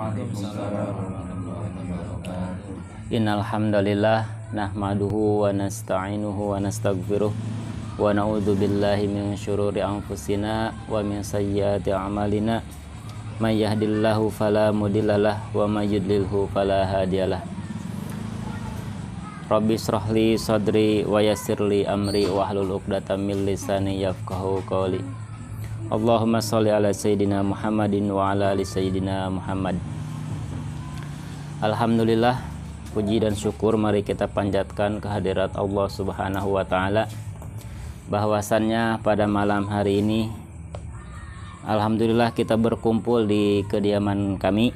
Waalaikumsalam warahmatullahi wabarakatuh. Innal hamdalillah nahmaduhu wa nasta'inuhu wa nastaghfiruh wa na'udzu billahi min syururi anfusina wa min sayyiati a'malina. May yahdihillahu fala mudhillalah wa may yudlilhu fala hadiyalah. Rabbi shrahli sadri wa yassirli amri wahlul 'uqdatam min lisani yafqahu qawli. Allahumma shalli ala sayyidina Muhammadin wa ala ali sayyidina Muhammad. Alhamdulillah, puji dan syukur mari kita panjatkan kehadirat Allah Subhanahu wa taala, bahwasannya pada malam hari ini alhamdulillah kita berkumpul di kediaman kami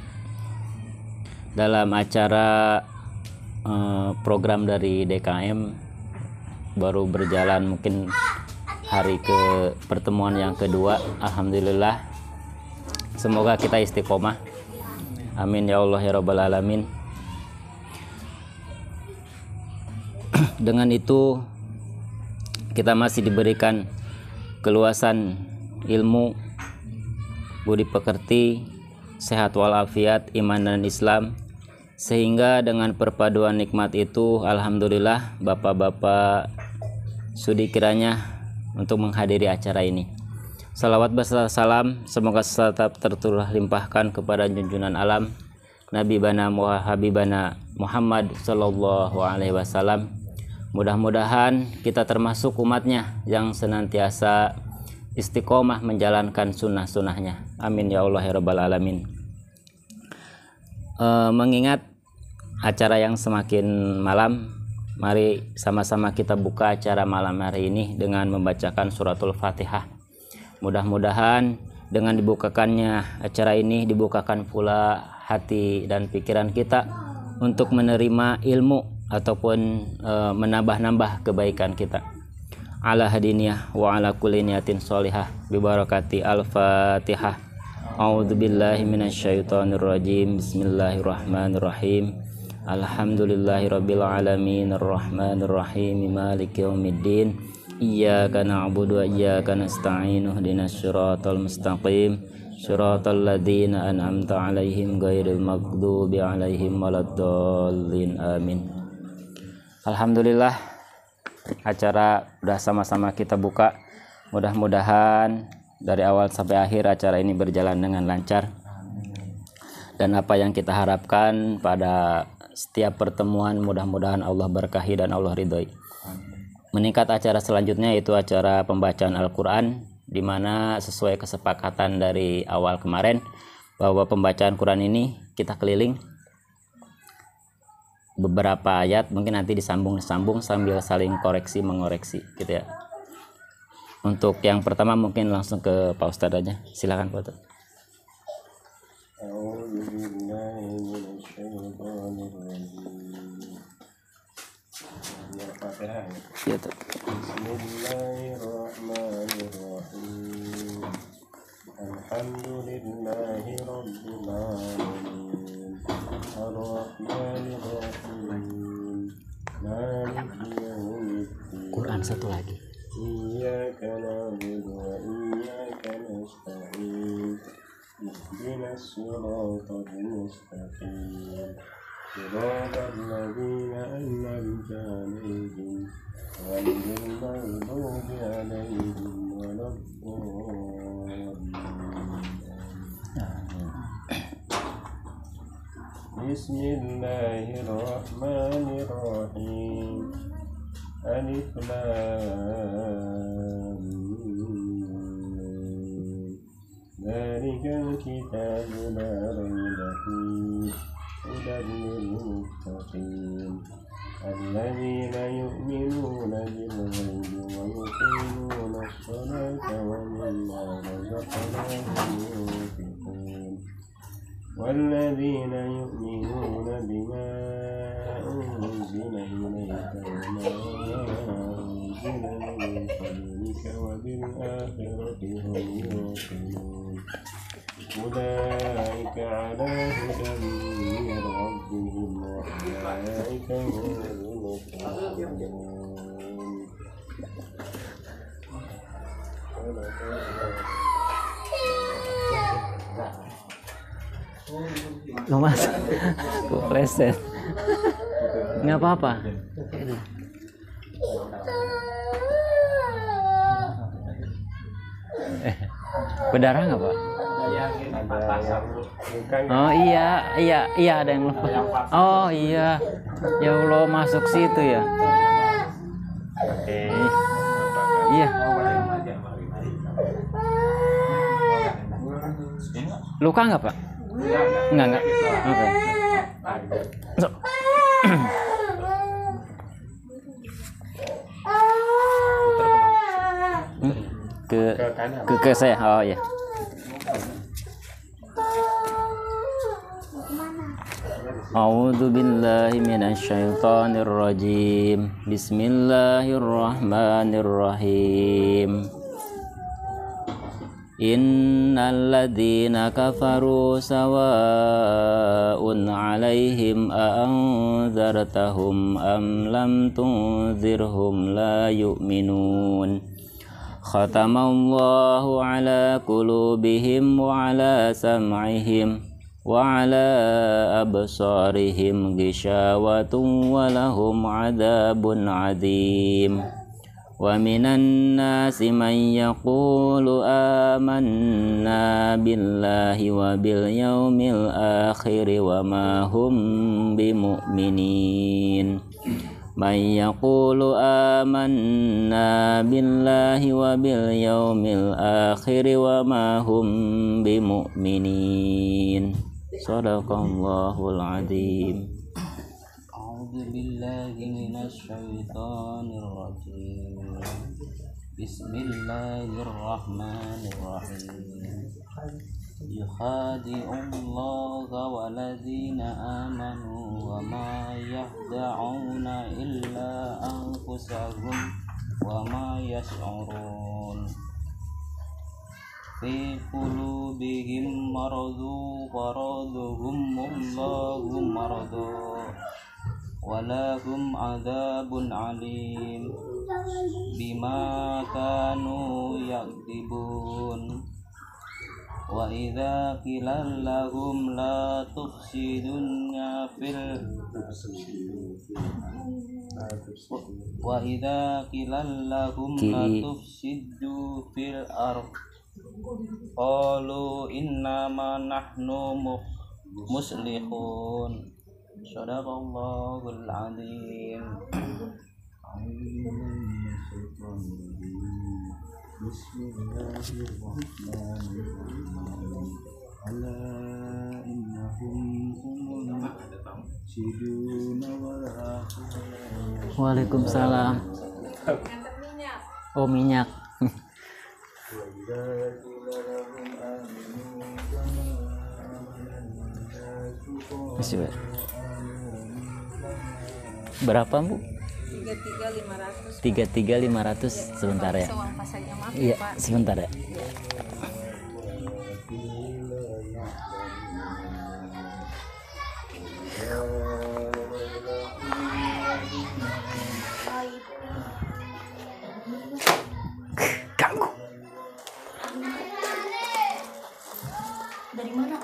dalam acara program dari DKM baru berjalan mungkin hari ke pertemuan yang kedua. Alhamdulillah, semoga kita istiqomah, amin ya Allah ya rabbal alamin. Dengan itu kita masih diberikan keluasan ilmu, budi pekerti, sehat walafiat, iman dan Islam, sehingga dengan perpaduan nikmat itu alhamdulillah bapak-bapak sudi kiranya untuk menghadiri acara ini. Salawat beserta salam semoga tetap terturah limpahkan kepada junjungan alam Nabi bana Habibana Muhammad sallallahu alaihi wasallam. Mudah-mudahan kita termasuk umatnya yang senantiasa istiqomah menjalankan sunnah-sunnahnya, amin ya Allah ya rabbal alamin. Mengingat acara yang semakin malam, mari sama-sama kita buka acara malam hari ini dengan membacakan suratul Fatihah. Mudah-mudahan dengan dibukakannya acara ini dibukakan pula hati dan pikiran kita untuk menerima ilmu ataupun menambah-nambah kebaikan kita. Ala hadiniyah wa ala kulli niyatin sholihah bi barakati al-Fatihah. A'udzubillahi minasyaitonir rajim. Bismillahirrahmanirrahim. Alhamdulillahirabbil alamin arrahmanir rahim maliki yaumiddin. Iyyaka na'budu wa iyyaka nasta'in ihdinas siratal mustaqim siratal ladzina an'amta 'alaihim ghairil maghdubi 'alaihim waladdallin. Amin. Alhamdulillah, acara udah sama-sama kita buka. Mudah-mudahan dari awal sampai akhir acara ini berjalan dengan lancar, dan apa yang kita harapkan pada setiap pertemuan mudah-mudahan Allah berkahi dan Allah ridhoi. Meningkat acara selanjutnya yaitu acara pembacaan Al-Quran, di mana sesuai kesepakatan dari awal kemarin bahwa pembacaan Quran ini kita keliling beberapa ayat, mungkin nanti disambung sambil saling koreksi mengoreksi gitu ya. Untuk yang pertama mungkin langsung ke Pak Ustadz aja, silakan Pak Ustadz. Bismillahirrahmanirrahim. Alhamdulillahi rabbil alamin. Ar-Rahmanir Rahim. Maliki yaumiddin. Quran satu lagi. Iyyaka na'budu wa iyyaka nasta'in. Ihdinas siratal mustaqim. Siratal ladzina an'amta 'alaihim ghairil maghdubi 'alaihim waladdallin. Bismillahirrahmanirrahim. Alif Lam Mim. Dzalikal kitabu la raiba fihi hudan lil muttaqin alladzina yu'minuna bil ghaibi wa yuqimuna as-salata wa mimma razaqnahum yunfiqun walladzina yu'minuna bima unzila ilayka wa ma unzila min qablika wa bil akhirati hum yuqinun. Ulaika ala hudan min rabbihim wa ulaika humul muflihun. Lu masuk. Kepleset. Nggak apa-apa. Berdarah nggak Pak? Oh iya ada yang lupa. Oh iya, ya Allah masuk situ ya. Iya. Luka nggak Pak? Enggak. Oke. So. ke saya. Oh ya. A'udzu billahi minasyaitonir rajim. Bismillahirrahmanirrahim. Innal ladzina kafaru sawa'un 'alaihim a anzartahum am lam tunzirhum la yu'minun. Khatamallahu 'ala qulubihim wa 'ala sam'ihim wa 'ala absarihim ghishawatun wa lahum 'adzabun 'adzim. Wa minan nasi man yaqulu amanna billahi wa bil yaumil akhir wa ma hum bimu'minin. Man yaqulu amanna billahi wa bil yaumil akhir wa ma hum bimu'minin. Shadaqallahul adzim. A'udzu billahi minasy syaithanir rajim. Bismillahirrahmanirrahim. Yukhadi'ullaha waladzina amanu wa ma yahda'una illa anfusahum wa ma yash'urun. Fi qulubihim maradun faraduhum Allahu maradun walahum adzabun alim bima kanu yakdibun. Wa idza qila lahum la tufsiduna fil wa idza qila lahum la tufsidu fil ardh qalu innama nahnu muslihun. Shadaqallahul adzim. Bismillahirrahmanirrahim. Ala innahum humul mufsiduna wal akhirun. Waalaikumsalam. Oh minyak. Masih berapa Bu? 33.500 sebentar ya. Iya sebentar ya. Ganggu. Dari mana?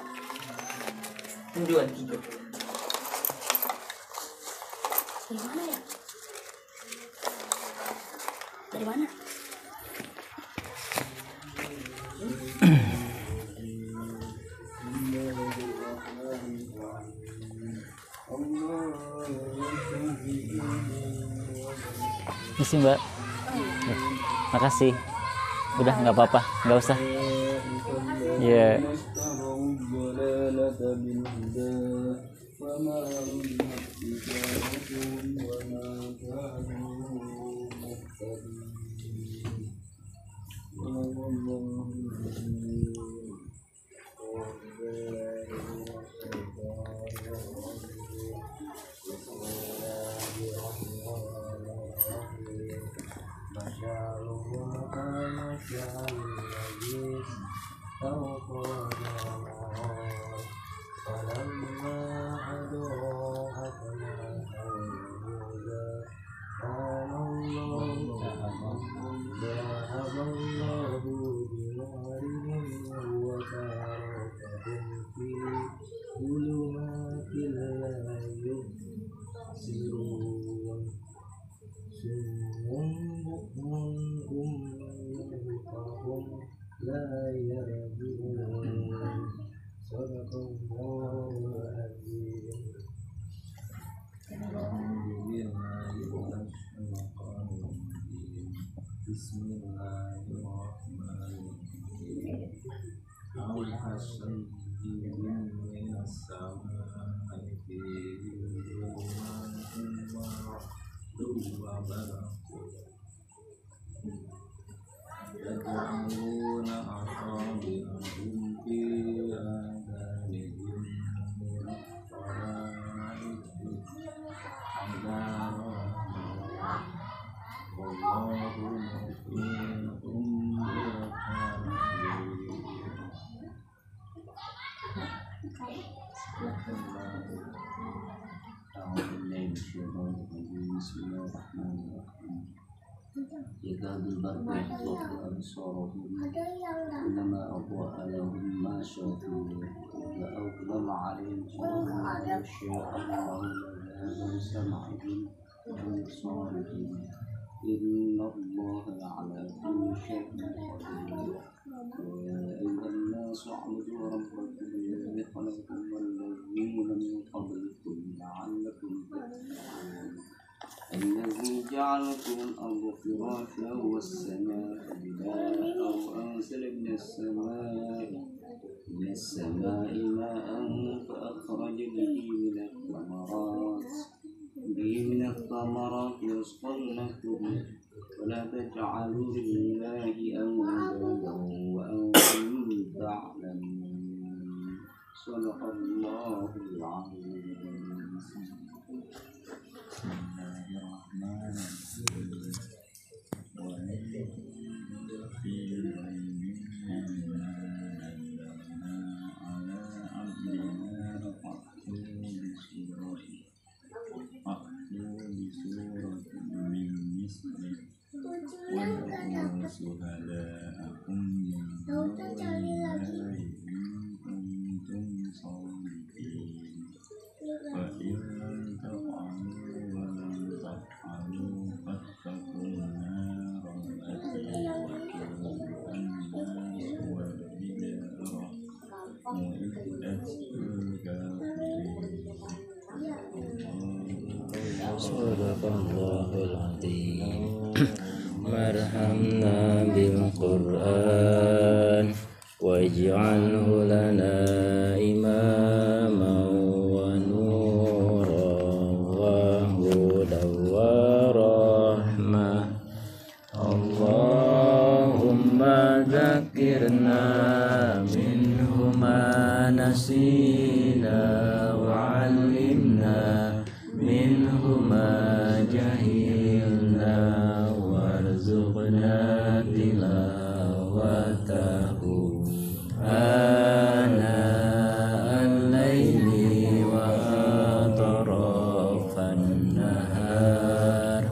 23. Dari mana ya? Dari mana? Isi Mbak. Makasih. Udah nggak apa-apa, nggak usah. Ya. يجعلون أصابعهم في آذانهم من الصواعق حذر والله محيط بسم الله الرحمن الرحيم يكاد البرق يخطف أبصارهم كلما أضاء لهم ما شافوا وأظلم عليهم صورهم وغشيهم عذاب سمعهم وأبصارهم إن الله على كل شيء قدير يا أيها الناس اعبدوا ربكم الذي خلقكم والذين من قبلكم لعلكم تتقون الذي جعل لكم الأرض فراشا والسماء بناء وأنزل من السماء ماء فأخرج به من الثمرات رزقا لكم ولا تجعلوا لله أندادا وأنتم تعلمون صدق الله العظيم. Sadaqallahul azim. Marhamna bil Qur'an waj'alhu lana imaman wa nuran wa hudan wa rahmah. Allahumma dzakirna minhu ma nasina wa 'allimna minhu ma jahilna warzuqna tilawatahu ana al-laili wa atrafan nahar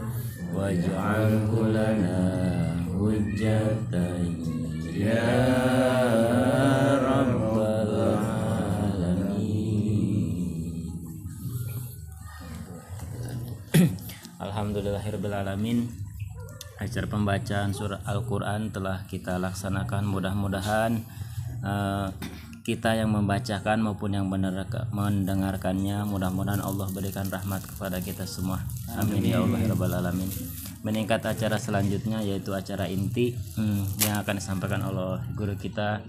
waj'alhu lana hujjatan ya rabbal alamin. Alhamdulillahirabbil alamin. Acara pembacaan surah Al-Quran telah kita laksanakan. Mudah-mudahan kita yang membacakan maupun yang mendengarkannya, mudah-mudahan Allah berikan rahmat kepada kita semua. Amin ya Allah ya Rabbal alamin. Meningkat acara selanjutnya yaitu acara inti yang akan disampaikan oleh guru kita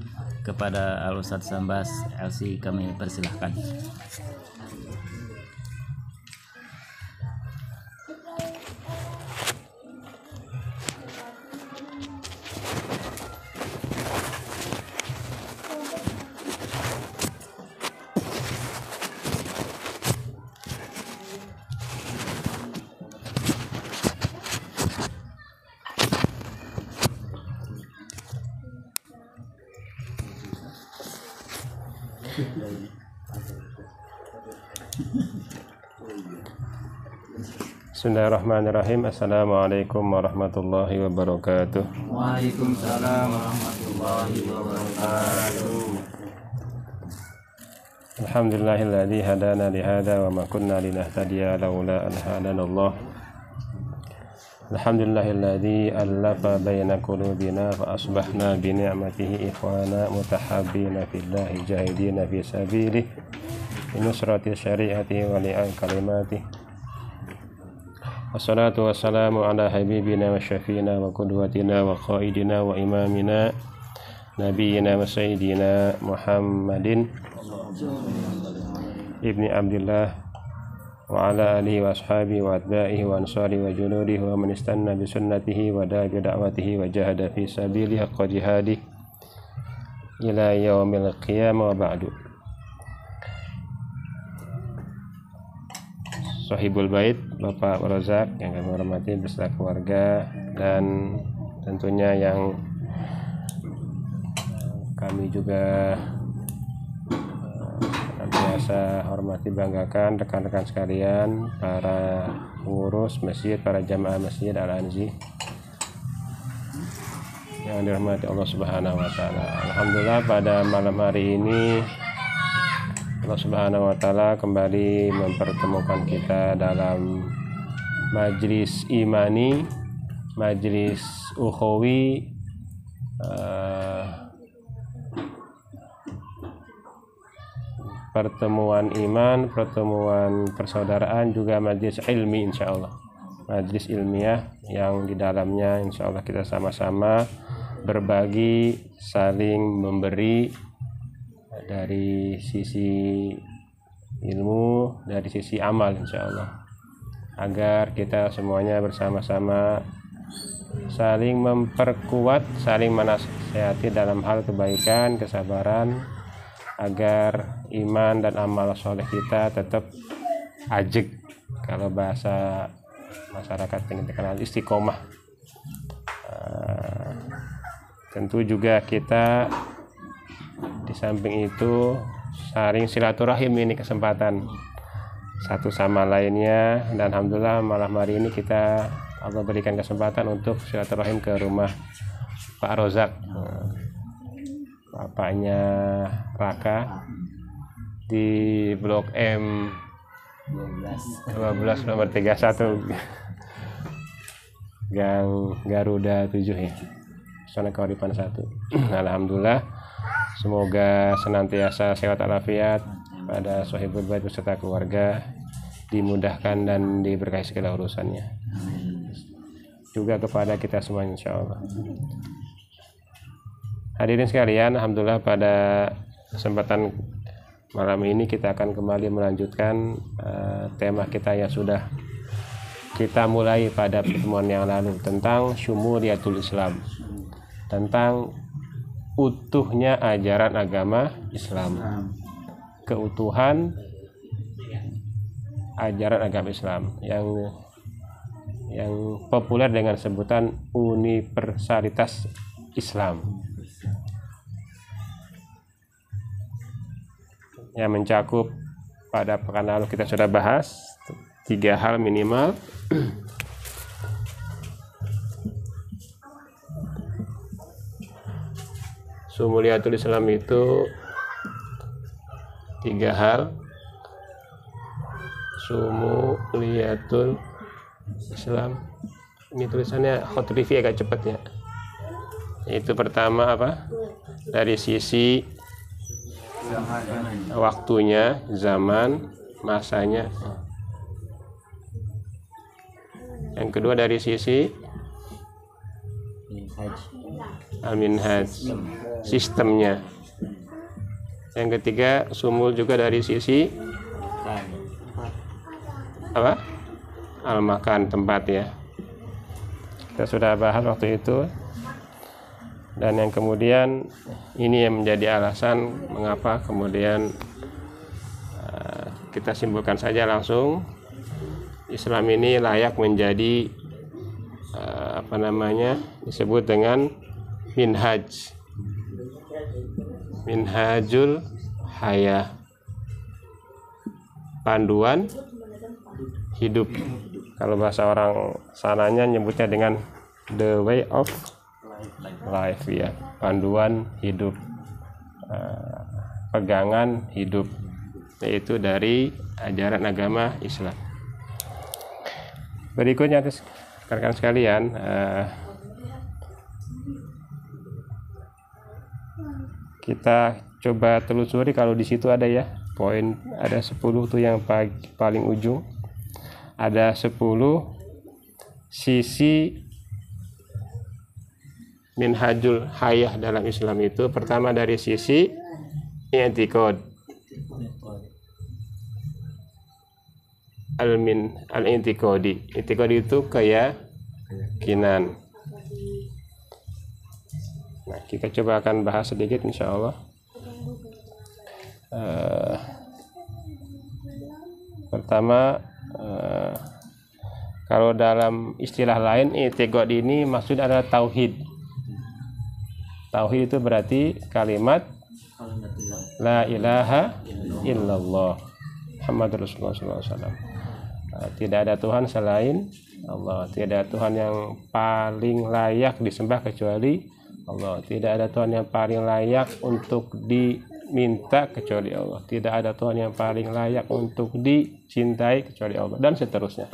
kepada Al-Ustadz Sambas LC. Kami persilahkan. Bismillahirrahmanirrahim. Assalamualaikum warahmatullahi wabarakatuh. Waalaikumsalam warahmatullahi wabarakatuh. Alhamdulillahilladzi hadana li hadza wa ma kunna linahtadiya laula an hadanallah. Alhamdulillahilladzi allafa baina qulubina fa asbahna bi ni'matihi ikhwana mutahabbina fillahi jahidina fi sabilihi nusrati syariati wa li'an kalimati. Wassalatu wassalamu ala habibina wa syafiina wa qudwatina wa qaidina wa imamina nabiyina wa sayyidina Muhammadin ibni Abdillah wa ala alihi wa ashabihi wa atba'ihi wa ansari wa junudihi wa man istanna bi sunnatihi wa da'a bi da'watihi wa jahada fi sabilihi haqqa jihadi ila yaumil qiyamah wa ba'du. Sahibul Bait Bapak Rozak yang kami hormati beserta keluarga, dan tentunya yang kami juga biasa hormati banggakan rekan-rekan sekalian, para pengurus masjid, para jamaah Masjid Al-Anzi yang dirahmati Allah Subhanahu wa taala. Alhamdulillah pada malam hari ini Allah Subhanahu wa taala kembali mempertemukan kita dalam majlis imani, majlis ukhawi, pertemuan iman, pertemuan persaudaraan, juga majlis ilmi insyaallah. Majlis ilmiah yang di dalamnya insyaallah kita sama-sama berbagi, saling memberi dari sisi ilmu, dari sisi amal insyaallah. Agar kita semuanya bersama-sama saling memperkuat, saling menasihati dalam hal kebaikan, kesabaran, agar iman dan amal soleh kita tetap ajeg, kalau bahasa masyarakat ini dikenal istiqomah. Tentu juga kita di samping itu saling silaturahim, ini kesempatan satu sama lainnya, dan alhamdulillah malam hari ini kita Allah berikan kesempatan untuk silaturahim ke rumah Pak Rozak, bapaknya Raka, di Blok M 12 nomor 31 Gang Garuda 7 ya, Zona Kauripan 1. Alhamdulillah, semoga senantiasa sehat walafiat pada Sahibul Bait beserta keluarga, dimudahkan dan diberkahi segala urusannya, juga kepada kita semua insyaallah. Hadirin sekalian, alhamdulillah pada kesempatan malam ini kita akan kembali melanjutkan tema kita yang sudah kita mulai pada pertemuan yang lalu, tentang syumuliyatul Islam, tentang utuhnya ajaran agama Islam, keutuhan ajaran agama Islam yang populer dengan sebutan universalitas Islam, yang mencakup pada pekan lalu kita sudah bahas 3 hal minimal. Syumuliyatul Islam itu 3 hal. Syumuliyatul Islam, ini tulisannya khotrifi agak cepat ya. Itu pertama apa? Dari sisi waktunya, zaman, masanya. Yang kedua dari sisi al-minhaj, sistemnya. Yang ketiga sumul juga dari sisi apa? Al-makan, tempat ya. Kita sudah bahas waktu itu. Dan yang kemudian ini yang menjadi alasan mengapa kemudian kita simpulkan saja langsung, Islam ini layak menjadi disebut dengan minhajul hayah, panduan hidup. Kalau bahasa orang sananya nyebutnya dengan the way of life ya, panduan hidup, pegangan hidup, yaitu dari ajaran agama Islam. Berikutnya rekan sekalian, kita coba telusuri kalau di situ ada ya poin, ada 10 tuh yang paling ujung, ada 10 sisi minhajul hayah dalam Islam itu. Pertama dari sisi i'tiqad, al-i'tiqadi. I'tiqad itu keyakinan. Nah, kita coba akan bahas sedikit insya Allah. Pertama, kalau dalam istilah lain, i'tiqad ini maksudnya adalah tauhid. Tauhid itu berarti kalimat la ilaha illallah Muhammadur Rasulullah SAW. Tidak ada Tuhan selain Allah. Tidak ada Tuhan yang paling layak disembah kecuali Allah. Tidak ada Tuhan yang paling layak untuk diminta kecuali Allah. Tidak ada Tuhan yang paling layak untuk dicintai kecuali Allah, dan seterusnya.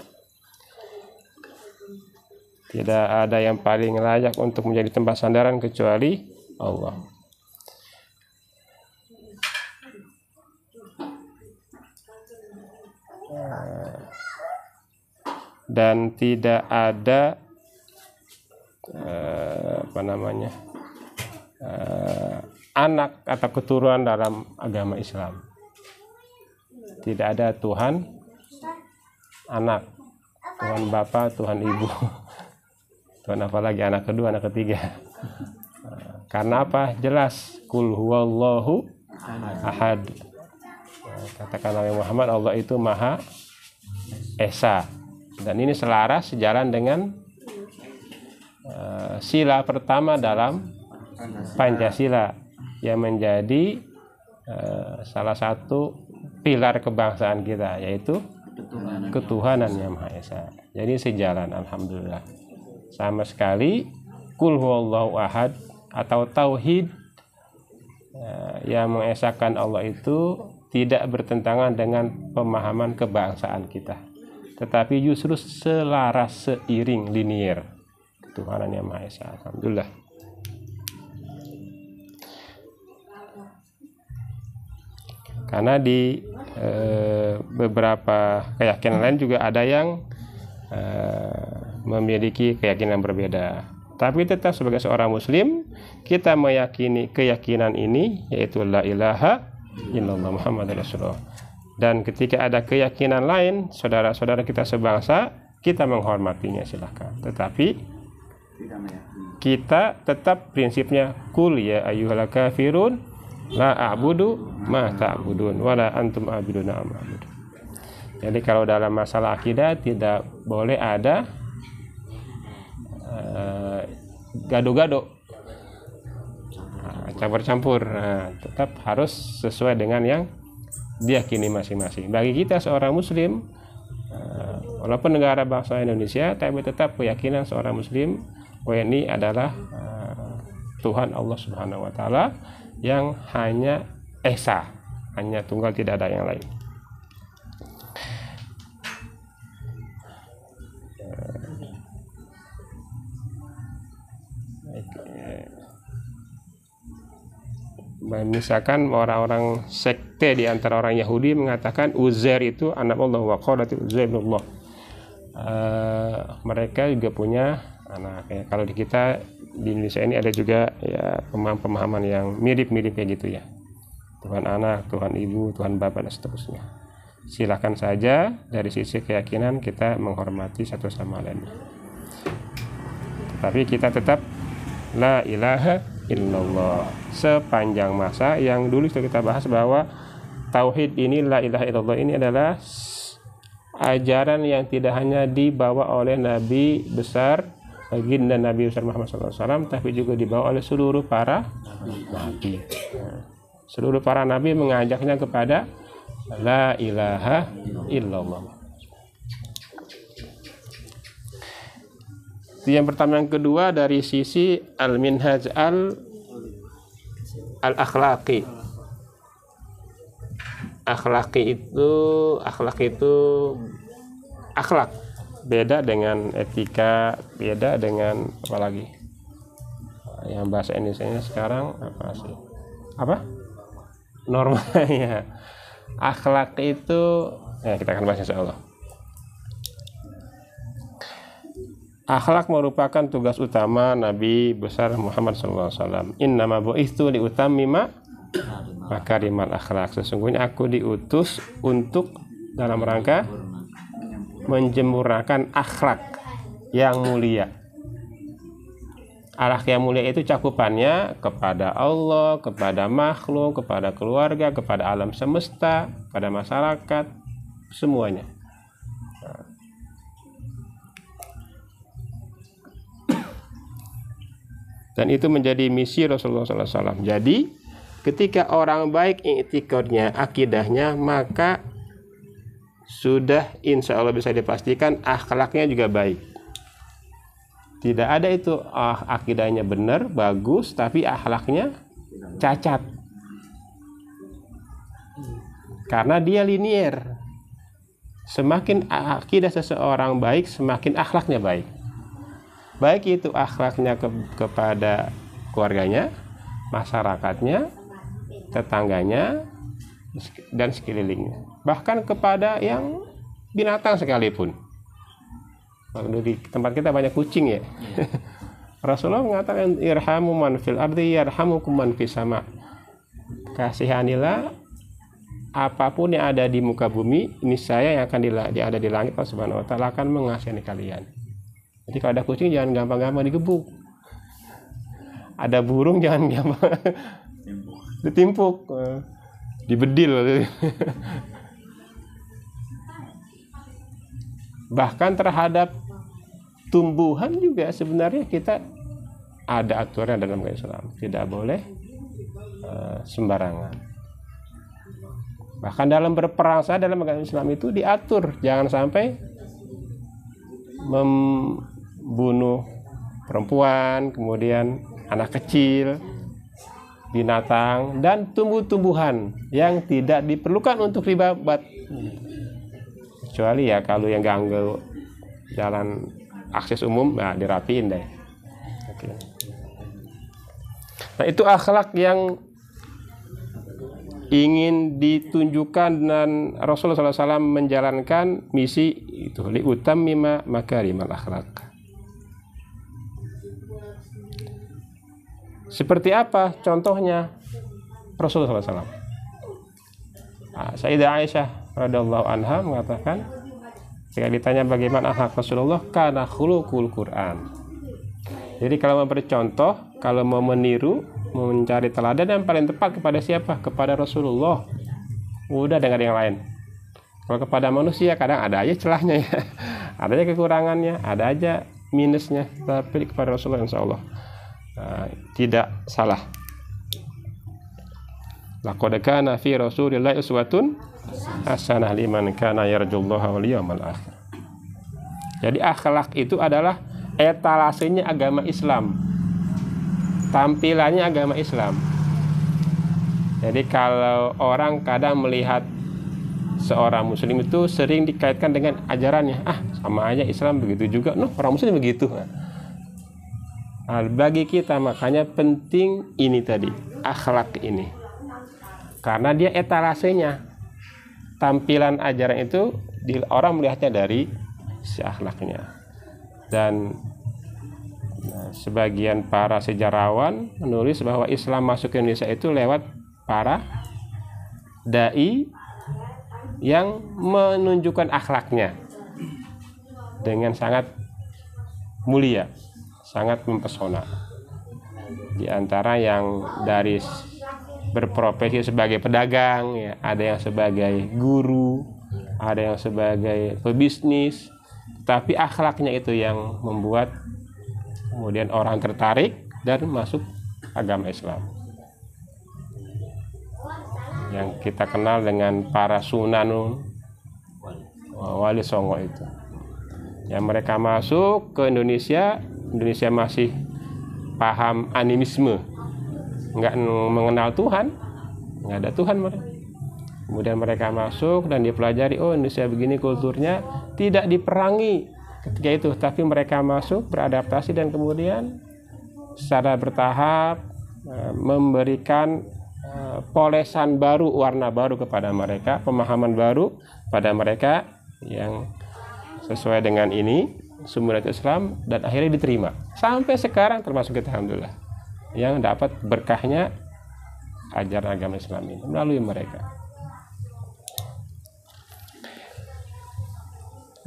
Tidak ada yang paling layak untuk menjadi tempat sandaran kecuali Allah. Dan tidak ada anak atau keturunan dalam agama Islam. Tidak ada Tuhan anak, Tuhan Bapa, Tuhan Ibu, Tuhan apalagi anak kedua, anak ketiga. Karena apa? Jelas, kul huwallahu ahad. Katakan Nabi Muhammad, Allah itu Maha Esa. Dan ini selaras sejalan dengan sila pertama dalam Pancasila yang menjadi salah satu pilar kebangsaan kita, yaitu ketuhanan yang Maha Esa. Jadi sejalan, alhamdulillah. Sama sekali kul huwallahu ahad atau tauhid yang mengesahkan Allah itu tidak bertentangan dengan pemahaman kebangsaan kita, tetapi justru selaras, seiring, linier ketuhanan yang Maha Esa. Alhamdulillah. Karena di beberapa keyakinan lain juga ada yang memiliki keyakinan berbeda. Tapi tetap sebagai seorang muslim, kita meyakini keyakinan ini, yaitu la ilaha illallah Muhammadur Rasulullah. Dan ketika ada keyakinan lain, saudara-saudara kita sebangsa, kita menghormatinya, silahkan. Tetapi kita tetap prinsipnya kul ya ayyuhal kafirun la a'budu ma ta'budun wala antum a'buduna ma a'budu. Jadi kalau dalam masalah akidah tidak boleh ada gado-gado, campur-campur. Tetap harus sesuai dengan yang diyakini masing-masing. Bagi kita seorang muslim, walaupun negara bangsa Indonesia, tapi tetap keyakinan seorang muslim WNI adalah Tuhan Allah Subhanahu wa taala yang hanya esa, hanya tunggal, tidak ada yang lain. Misalkan orang-orang sekte di antara orang Yahudi mengatakan Uzair itu anak Allah, wa qalat Uzair ibnullah. Mereka juga punya anak. Ya, kalau di kita di Indonesia ini ada juga ya pemahaman yang mirip-mirip kayak gitu ya. Tuhan anak, Tuhan ibu, Tuhan bapak, dan seterusnya. Silakan saja, dari sisi keyakinan kita menghormati satu sama lain. Tapi kita tetap la ilaha illallah sepanjang masa. Yang dulu sudah kita bahas bahwa tauhid ini, la ilaha illallah ini adalah ajaran yang tidak hanya dibawa oleh Nabi besar baginda Nabi besar Muhammad SAW, tapi juga dibawa oleh seluruh para nabi. Seluruh para nabi mengajaknya kepada la ilaha illallah. Itu yang pertama. Yang kedua dari sisi al-minhaj al-akhlaqi. Akhlak itu akhlak beda dengan etika, beda dengan apa lagi? Yang bahasa Indonesianya sekarang apa sih? Apa? Norma ya. Akhlak itu kita akan bahas insyaallah. Akhlak merupakan tugas utama Nabi besar Muhammad SAW. Innama bu'itsu liutammima makarimal akhlak. Sesungguhnya aku diutus untuk dalam rangka menjemurnakan akhlak yang mulia. Akhlak yang mulia itu cakupannya kepada Allah, kepada makhluk, kepada keluarga, kepada alam semesta, kepada masyarakat, semuanya. Dan itu menjadi misi Rasulullah SAW. Jadi ketika orang baik i'tiqadnya, akidahnya, maka sudah insya Allah bisa dipastikan akhlaknya juga baik. Tidak ada itu akidahnya benar, bagus, tapi akhlaknya cacat. Karena dia linier. Semakin akidah seseorang baik, semakin akhlaknya baik. Baik itu akhlaknya kepada keluarganya, masyarakatnya, tetangganya, dan sekelilingnya. Bahkan kepada yang binatang sekalipun. Kalau di tempat kita banyak kucing ya. Rasulullah mengatakan irhamu man fil ardi yarhamukum man fis sama. Kasihanilah apapun yang ada di muka bumi, ini saya yang akan ada di langit, Allah Subhanahu wa taala akan mengasihani kalian. Jadi kalau ada kucing jangan gampang-gampang digebuk. Ada burung jangan gampang ditimpuk, dibedil. Bahkan terhadap tumbuhan juga sebenarnya kita ada aturan dalam Islam. Tidak boleh sembarangan. Bahkan dalam berperang dalam agama Islam itu diatur jangan sampai membunuh perempuan, kemudian anak kecil, binatang, dan tumbuh-tumbuhan yang tidak diperlukan untuk ribat. Kecuali ya kalau yang ganggu jalan akses umum, dirapiin deh. Oke. Nah itu akhlak yang ingin ditunjukkan dan Rasulullah SAW menjalankan misi itu liutammima makarimal akhlak. Seperti apa contohnya Rasulullah SAW? Sayyidah Aisyah radhiyallahu anha mengatakan ketika ditanya bagaimana akhlak Rasulullah, kana khuluqul Quran. Jadi kalau mau bercontoh, kalau mau meniru, mau mencari teladan yang paling tepat kepada siapa? Kepada Rasulullah. Udah dengan yang lain. Kalau kepada manusia kadang ada aja celahnya ya. Ada aja kekurangannya, ada aja minusnya. Tapi kepada Rasulullah insyaallah tidak salah. Laqad kana fi Rasulillahi uswatun hasanah liman kana yarjullaha wal yawmal akhir. Jadi akhlak itu adalah etalasenya agama Islam. Tampilannya agama Islam. Jadi kalau orang kadang melihat seorang muslim itu sering dikaitkan dengan ajarannya, sama aja Islam begitu juga, orang muslim begitu. Nah, bagi kita makanya penting ini tadi, akhlak ini. Karena dia etalasenya. Tampilan ajaran itu orang melihatnya dari si akhlaknya. Dan sebagian para sejarawan menulis bahwa Islam masuk ke Indonesia itu lewat para dai yang menunjukkan akhlaknya dengan sangat mulia, sangat mempesona. Di antara yang dari berprofesi sebagai pedagang, ya, ada yang sebagai guru, ada yang sebagai pebisnis, tapi akhlaknya itu yang membuat kemudian orang tertarik dan masuk agama Islam. Yang kita kenal dengan para Sunanun, Wali Songo itu. Yang mereka masuk ke Indonesia masih paham animisme, nggak mengenal Tuhan, nggak ada Tuhan mereka. Kemudian mereka masuk dan dipelajari, Indonesia begini kulturnya, tidak diperangi ketika itu, tapi mereka masuk beradaptasi dan kemudian secara bertahap memberikan polesan baru, warna baru kepada mereka, pemahaman baru pada mereka yang sesuai dengan ini sumber Islam, dan akhirnya diterima sampai sekarang termasuk kita alhamdulillah yang dapat berkahnya ajaran agama Islam ini melalui mereka.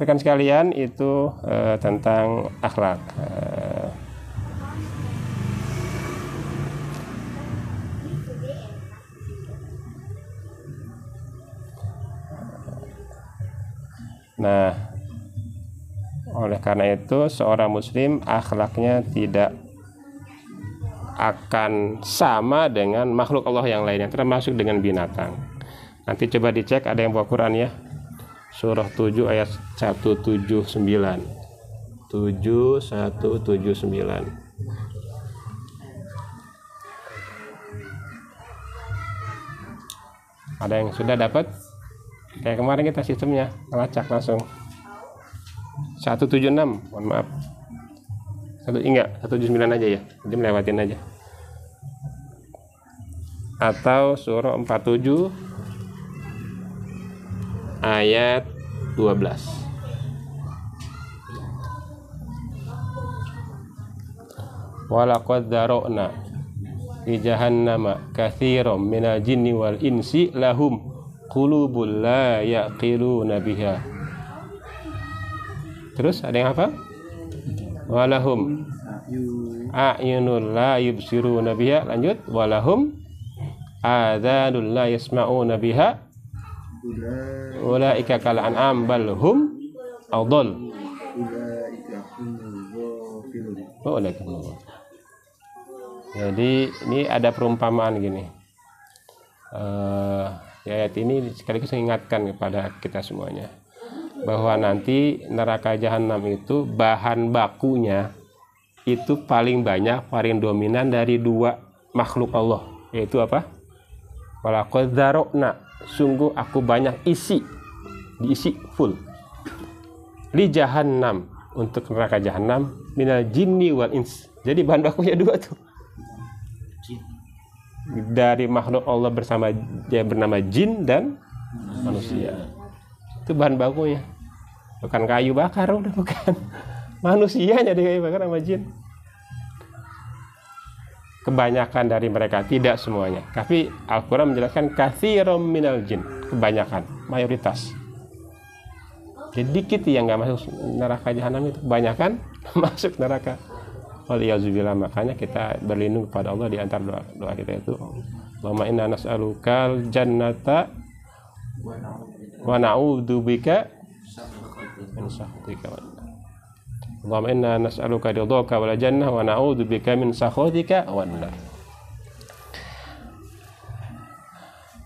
Rekan sekalian, itu tentang akhlak. Nah, oleh karena itu seorang muslim akhlaknya tidak akan sama dengan makhluk Allah yang lainnya, termasuk dengan binatang. Nanti coba dicek, ada yang bawa Quran ya. Surah 7 ayat 179. 7179. Ada yang sudah dapat? Kayak kemarin kita sistemnya ngelacak langsung 176, mohon maaf. 179 aja ya, jadi melewatin aja. Atau surah 47 ayat 12. Walaqad dzara'na fi jahannama katsiran minal jinni wal insi lahum qulubul la yaqiluna biha. Terus ada yang apa? Walahum a'yunul la yubsiruna biha. Lanjut, walahum adzanul la yasma'una biha. Ulaika kal an'am bal hum adall. Jadi ini ada perumpamaan gini. Ayat ini sekaligus mengingatkan kepada kita semuanya bahwa nanti neraka jahanam itu bahan bakunya itu paling banyak, paling dominan dari dua makhluk Allah, yaitu apa? Walaqad dzara'na, sungguh aku banyak diisi full li jahannam, untuk neraka jahanam, minal jinni wal ins. Jadi bahan bakunya dua tuh, dari makhluk Allah bersama yang bernama jin dan manusia. Itu bahan bakunya, bukan kayu bakar, udah bukan manusianya di kayu bakar sama jin. Kebanyakan dari mereka, tidak semuanya, tapi Al-Quran menjelaskan katsiran minal jin, kebanyakan, mayoritas. Jadi dikit yang nggak masuk neraka jahanam, itu kebanyakan masuk neraka. Waliyazubillah. Makanya kita berlindung kepada Allah di antara doa kita itu, Allahumma inna nas'alukal jannata wa na'udzubika min sakhatika. Allahumma inna nas'aluka ridhaka wal jannah wa na'udzubika min sakhatika wan nar.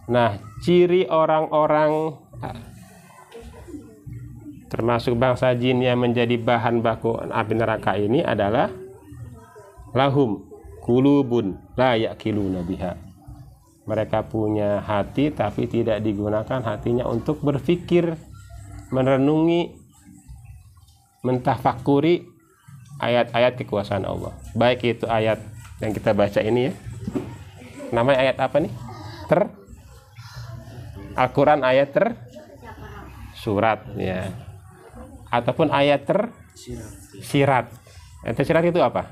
Nah, ciri orang-orang termasuk bangsa jin yang menjadi bahan baku api neraka ini adalah lahum qulubun la yaqiluna biha. Mereka punya hati tapi tidak digunakan hatinya untuk berpikir, merenungi, mentafakuri ayat-ayat kekuasaan Allah. Baik itu ayat yang kita baca ini ya. Namanya ayat apa nih? Al-Quran ayat surat ya. Ataupun ayat sirat. Ayat sirat itu apa?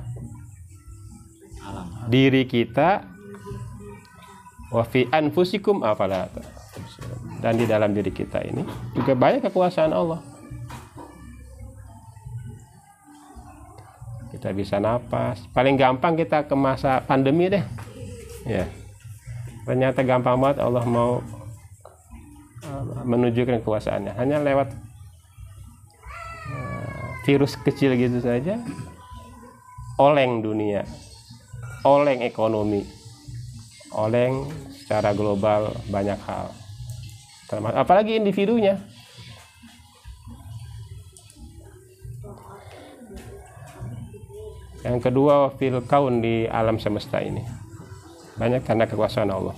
Diri kita, wa fi anfusikum afala tubsirun. Dan di dalam diri kita ini juga banyak kekuasaan Allah. Kita bisa napas. Paling gampang kita ke masa pandemi deh. Ya. Ternyata gampang banget Allah mau menunjukkan kekuasaannya. Hanya lewat virus kecil gitu saja, oleng dunia, oleng ekonomi, oleng secara global banyak hal, termasuk apalagi individunya. Yang kedua, fil kaun, di alam semesta ini banyak karena kekuasaan Allah.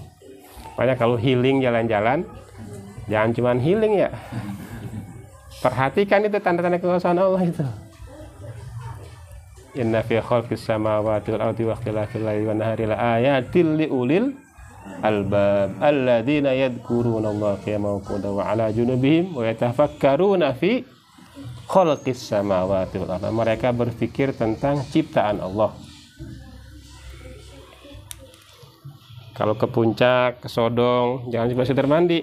Banyak kalau healing jalan-jalan, jangan cuma healing ya, Perhatikan itu tanda-tanda kekuasaan Allah itu. Inna fi khalqis samawati wal ardi wa ikhtilafil laili wan nahari la ayatil liulil albab alladzina yadhkuruna Allah qiyaman wa qu'udan wa 'ala junubihim wa yatafakkaruna fi khalqis samawati wal ardi. Mereka berpikir tentang ciptaan Allah. Kalau ke puncak, ke Sodong, jangan cuma sekedar mandi.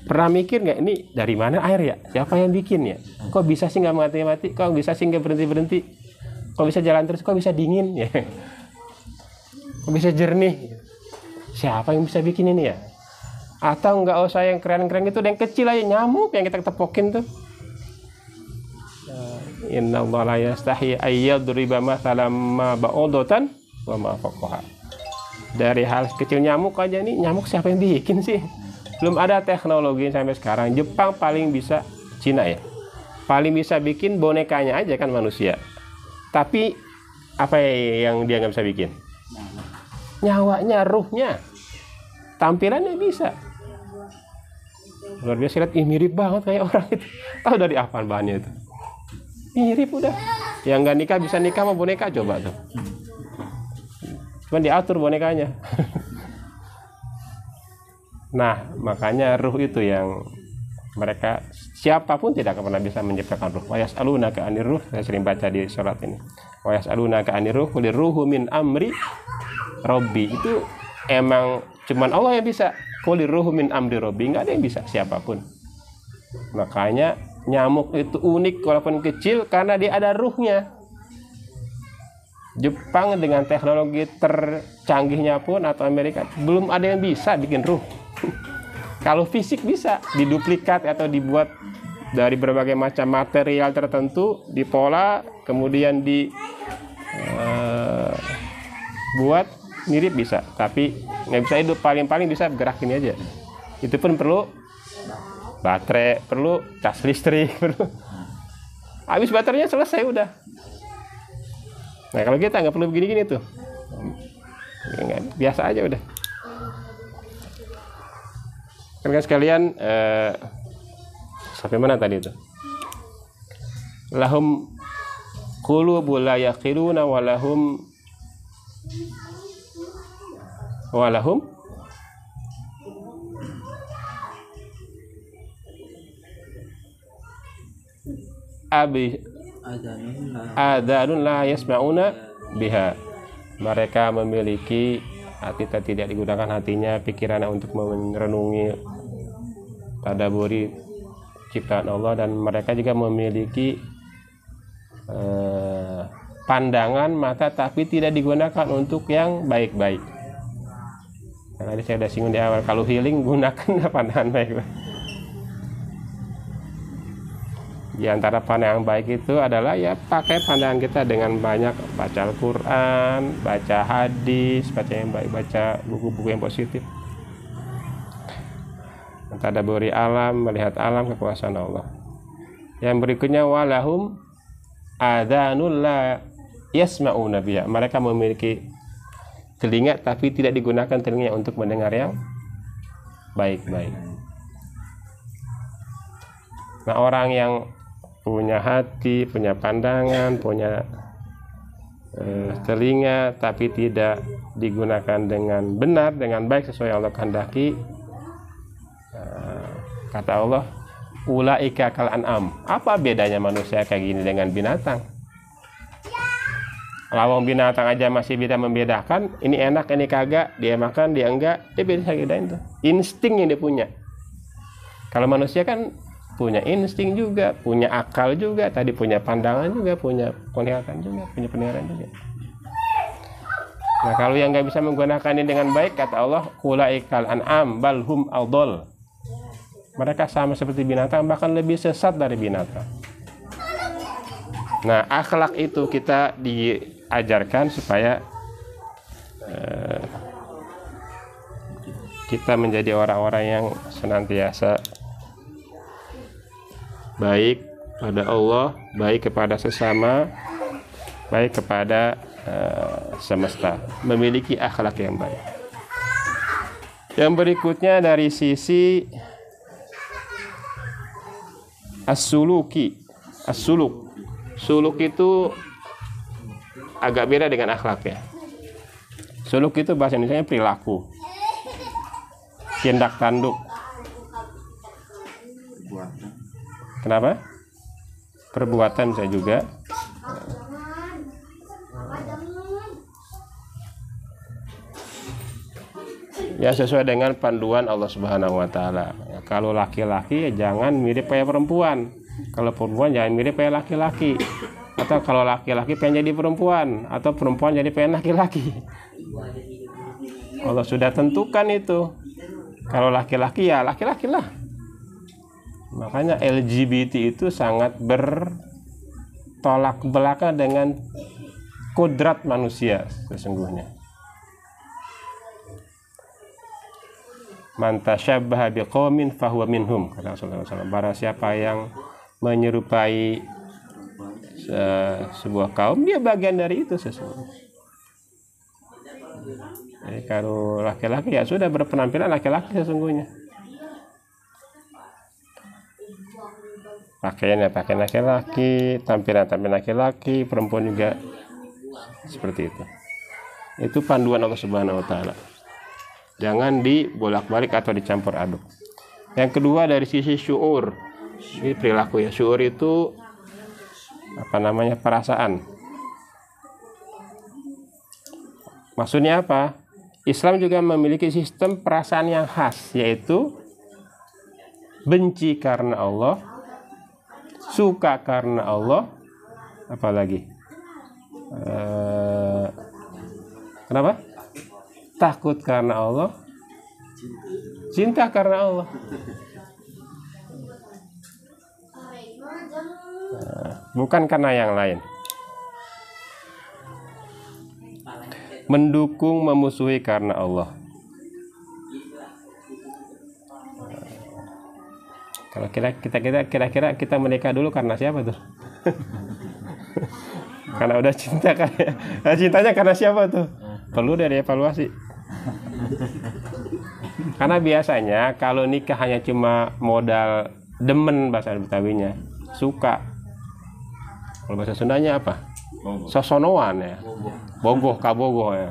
Pernah mikir nggak ini dari mana air ya? Siapa yang bikin ya? Kok bisa sih nggak mati-mati? Kok bisa sih nggak berhenti-berhenti? Kok bisa jalan terus? Kok bisa dingin ya? Kok bisa jernih? Siapa yang bisa bikin ini ya? Atau nggak usah yang keren-keren itu, yang kecil aja, nyamuk yang kita tepokin tuh. Inna Allah la yastahi ayyadriba mathalan ma ba'udatan wa ma fawqaha. Dari hal kecil nyamuk aja nih, nyamuk siapa yang bikin sih? Belum ada teknologi sampai sekarang. Jepang paling bisa, Cina ya, paling bisa bikin bonekanya aja kan manusia. Tapi apa yang dia nggak bisa bikin? Nyawanya, ruhnya, tampilannya bisa. Luar biasa, lihat, mirip banget kayak orang itu. Tahu dari apaan bahannya itu? Mirip udah. Yang nggak nikah bisa nikah sama boneka, coba tuh. Cuman diatur bonekanya. Nah, makanya ruh itu yang mereka, siapapun tidak akan pernah bisa menciptakan ruh. Wa yas'alunaka 'anir ruh, saya sering baca di surat ini. Wa yas'alunaka 'anir ruh, qul ruhu min amri rabbi. Itu emang cuman Allah yang bisa. Qul ruhu min amri rabbi, enggak ada yang bisa siapapun. Makanya nyamuk itu unik walaupun kecil karena dia ada ruhnya. Jepang dengan teknologi tercanggihnya pun atau Amerika belum ada yang bisa bikin ruh. Kalau fisik bisa diduplikat atau dibuat dari berbagai macam material tertentu, dipola, kemudian buat mirip bisa, tapi nggak bisa hidup. Paling-paling bisa gerakin aja. Itu pun perlu baterai, perlu cas listrik, perlu. Habis baterainya selesai udah. Nah kalau kita nggak perlu begini-gini tuh, biasa aja udah. Kan sekalian, sampai mana tadi itu? Lahum qulubun la yaqiluna walahum adanun la yasma'una biha. Mereka memiliki hati tidak digunakan hatinya, pikirannya untuk merenungi, tadabburi ciptaan Allah, dan mereka juga memiliki pandangan mata tapi tidak digunakan untuk yang baik-baik. Nah, tadi saya sudah singgung di awal, kalau healing gunakan pandangan baik-baik. Di antara pandangan baik itu adalah ya pakai pandangan kita dengan banyak baca Al-Quran, baca hadis, baca yang baik, baca buku-buku yang positif. Tadabburi alam, melihat alam, kekuasaan Allah. Yang berikutnya walahum adhanul la yasma'una biha. Mereka memiliki telinga tapi tidak digunakan telinga untuk mendengar yang baik-baik. Nah, orang yang punya hati, punya pandangan, punya telinga tapi tidak digunakan dengan benar, dengan baik sesuai Allah kehendaki, kata Allah, ulaika kal an'am. Apa bedanya manusia kayak gini dengan binatang? Lawang binatang aja masih bisa membedakan, ini enak, ini kagak, dia makan, dia enggak, dia bisa bedain tuh. Insting yang dia punya. Kalau manusia kan punya insting juga, punya akal juga, tadi punya pandangan juga, punya penglihatan juga, punya pendengaran juga. Nah, kalau yang nggak bisa menggunakan ini dengan baik, kata Allah, ulaikal an'am bal hum adall. Mereka sama seperti binatang, bahkan lebih sesat dari binatang. Nah, akhlak itu kita diajarkan supaya kita menjadi orang-orang yang senantiasa baik pada Allah, baik kepada sesama, baik kepada semesta, memiliki akhlak yang baik. Yang berikutnya dari sisi As-suluki. As-suluk. Suluk itu agak beda dengan akhlak ya. Suluk itu bahasa Indonesianya perilaku, tindak tanduk. Kenapa? Perbuatan bisa juga. Ya sesuai dengan panduan Allah Subhanahu wa taala. Ya, kalau laki-laki ya jangan mirip kayak perempuan. Kalau perempuan jangan mirip kayak laki-laki. Atau kalau laki-laki pengen jadi perempuan, atau perempuan jadi pengen laki-laki. Allah sudah tentukan itu. Kalau laki-laki ya laki-laki lah. Makanya LGBT itu sangat bertolak belakang dengan kodrat manusia sesungguhnya. Man tasyabbaha biqaumin fahuwa minhum, kata Rasulullah SAW. Barang siapa yang menyerupai sebuah kaum, dia bagian dari itu sesungguhnya. Jadi kalau laki-laki ya sudah berpenampilan laki-laki sesungguhnya. Pakaiannya pakaian laki-laki, tampilan laki-laki, perempuan juga seperti itu. Itu panduan Allah Subhanahu wa taala. Jangan dibolak-balik atau dicampur aduk. Yang kedua dari sisi syuur. Ini perilaku ya. Syuur itu perasaan. Maksudnya apa? Islam juga memiliki sistem perasaan yang khas, yaitu benci karena Allah, suka karena Allah, apalagi kenapa? Takut karena Allah, cinta karena Allah. Bukan karena yang lain. Mendukung, memusuhi karena Allah. Kalau kira-kira kita menikah dulu karena siapa tuh? Karena udah cinta kan? Cintanya karena siapa tuh? Perlu dari evaluasi. Karena biasanya kalau nikah hanya cuma modal demen, bahasa Betawinya, suka. Kalau bahasa Sundanya apa? Sosonoan ya. Bogoh, kabogoh ya.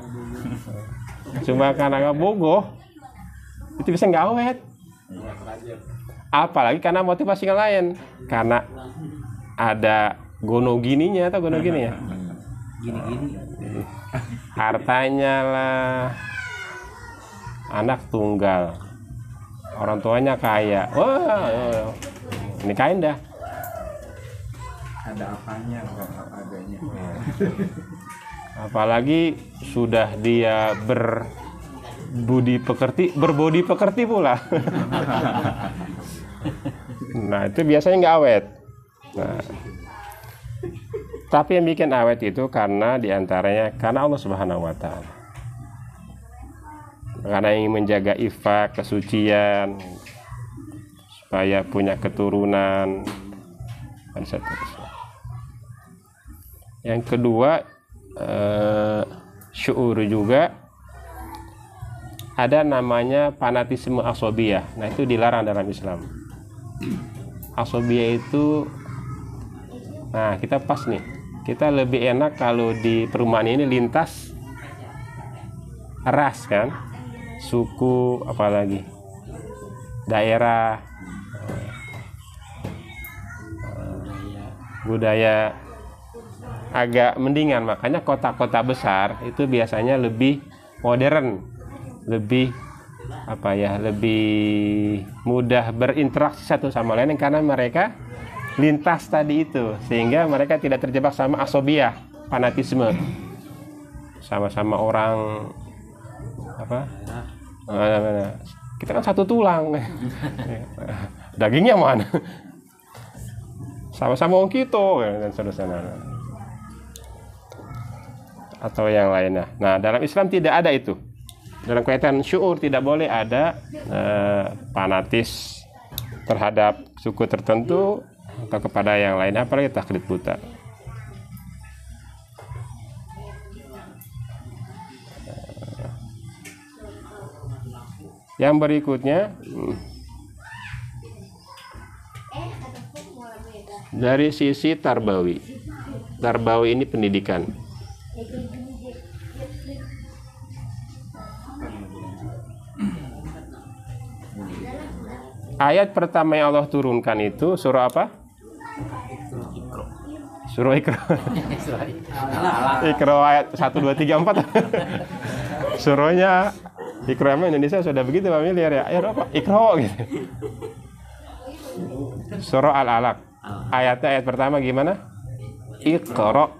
Cuma karena bogoh itu bisa nggak awet. Apalagi karena motivasi yang lain. Karena ada gono gininya atau gono gini ya. Gini-gini. Hartanya lah. Anak tunggal. Orang tuanya kaya. Wah, nikahin dah. Ada apanya, apa adanya. Apalagi sudah dia berbudi pekerti pula. Nah itu biasanya nggak awet. Nah, tapi yang bikin awet itu karena diantaranya karena Allah Subhanahu Wa Taala. Karena ingin menjaga iffah, kesucian, supaya punya keturunan dan seterusnya. Yang kedua, syuur juga ada namanya fanatisme asobiyah. Nah itu dilarang dalam Islam. Asobiyah itu, nah kita pas nih, kita lebih enak kalau di perumahan ini lintas ras kan, suku, apalagi daerah, budaya agak mendingan. Makanya kota-kota besar itu biasanya lebih modern, lebih lebih mudah berinteraksi satu sama lain karena mereka lintas tadi itu, sehingga mereka tidak terjebak sama asobiyah, fanatisme, sama-sama orang kita kan satu tulang. Dagingnya mana? Sama-sama orang kita dan seterusnya. Atau yang lainnya. Nah, dalam Islam tidak ada itu. Dalam kaitan syuur tidak boleh ada fanatis terhadap suku tertentu atau kepada yang lain, apalagi taklid buta. Yang berikutnya Dari sisi tarbawi. Tarbawi ini pendidikan. Ayat pertama yang Allah turunkan itu surah apa? Surah Iqra. Iqra ayat 1, 2, 3, 4. Surahnya Iqra Indonesia sudah begitu familiar ya. Ayat apa? Iqra gitu. Surah Al-Alaq. Ayatnya ayat pertama gimana? Iqra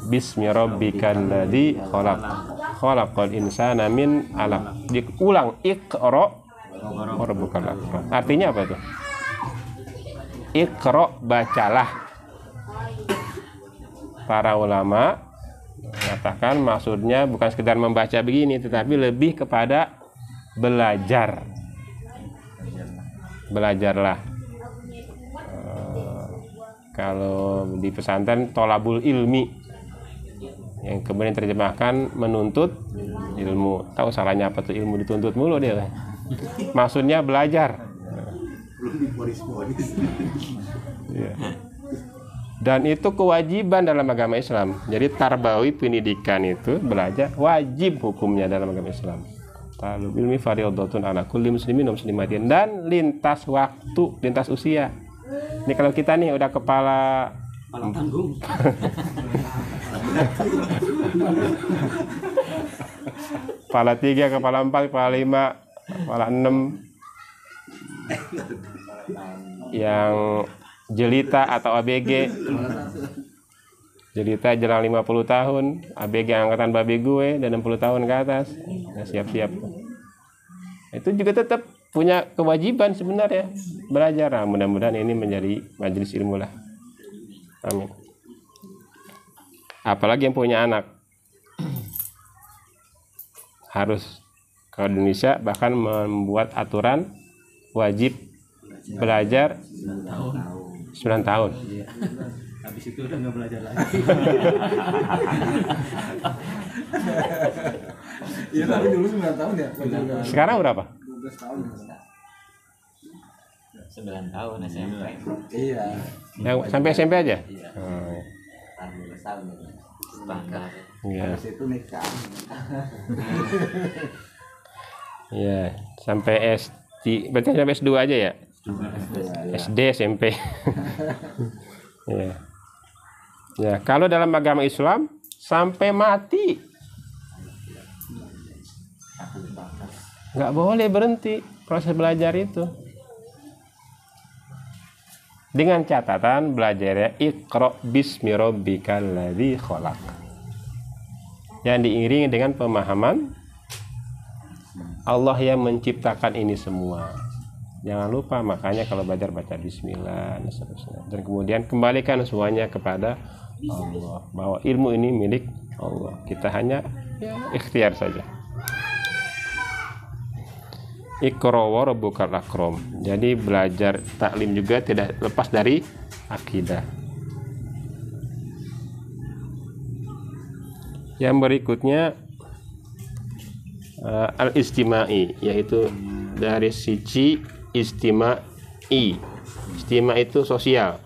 bismi rabbikal ladzi khalaq. Khalaqal insana min 'alaq. Diulang Iqra rabbukal akram. Artinya apa itu? Iqra, bacalah. Para ulama mengatakan maksudnya bukan sekedar membaca begini, tetapi lebih kepada belajar. Belajarlah. Kalau di pesantren tolabul ilmi, yang kemudian terjemahkan menuntut ilmu. Tahu salahnya apa tuh ilmu dituntut mulu dia. Maksudnya belajar. Ya. Dan itu kewajiban dalam agama Islam. Jadi tarbawi pendidikan itu belajar wajib hukumnya dalam agama Islam. Talabul ilmi fardhatun ala kulli muslimin wa muslimatin, dan lintas waktu, lintas usia. Ini kalau kita nih udah kepala tanggung. Kepala 3, kepala 4, kepala 5, kepala 6. Yang jelita atau ABG. Jelita jelang 50 tahun, ABG angkatan babi gue dan 60 tahun ke atas. Nah, siap-siap. Itu juga tetap punya kewajiban sebenarnya belajar. Nah, mudah-mudahan ini menjadi majelis ilmu lah. Amin. Apalagi yang punya anak harus ke Indonesia bahkan membuat aturan wajib belajar 9 tahun. Habis itu udah nggak belajar lagi. Iya, tapi dulu 9 tahun ya. Sekarang berapa? 12 tahun. 9 tahun SMP. Iya. Yang sampai SMP aja? Iya. Oh, iya. 12 tahun standar. Iya. Habis itu nikah. Iya, sampai SD. Berarti sampai S2 aja ya? SD, SMP. Ya. Ya, kalau dalam agama Islam sampai mati nggak boleh berhenti proses belajar itu. Dengan catatan belajarnya Iqra bismi rabbikal ladzi khalaq. Yang diiringi dengan pemahaman Allah yang menciptakan ini semua. Jangan lupa makanya kalau belajar baca bismillah dan seterusnya. Dan kemudian kembalikan semuanya kepada Allah, bahwa ilmu ini milik Allah. Kita hanya ikhtiar saja. Iqra wa rabbukal akram. Jadi belajar taklim juga tidak lepas dari akidah. Yang berikutnya al-istimai, yaitu dari sisi istimai. Istima itu sosial.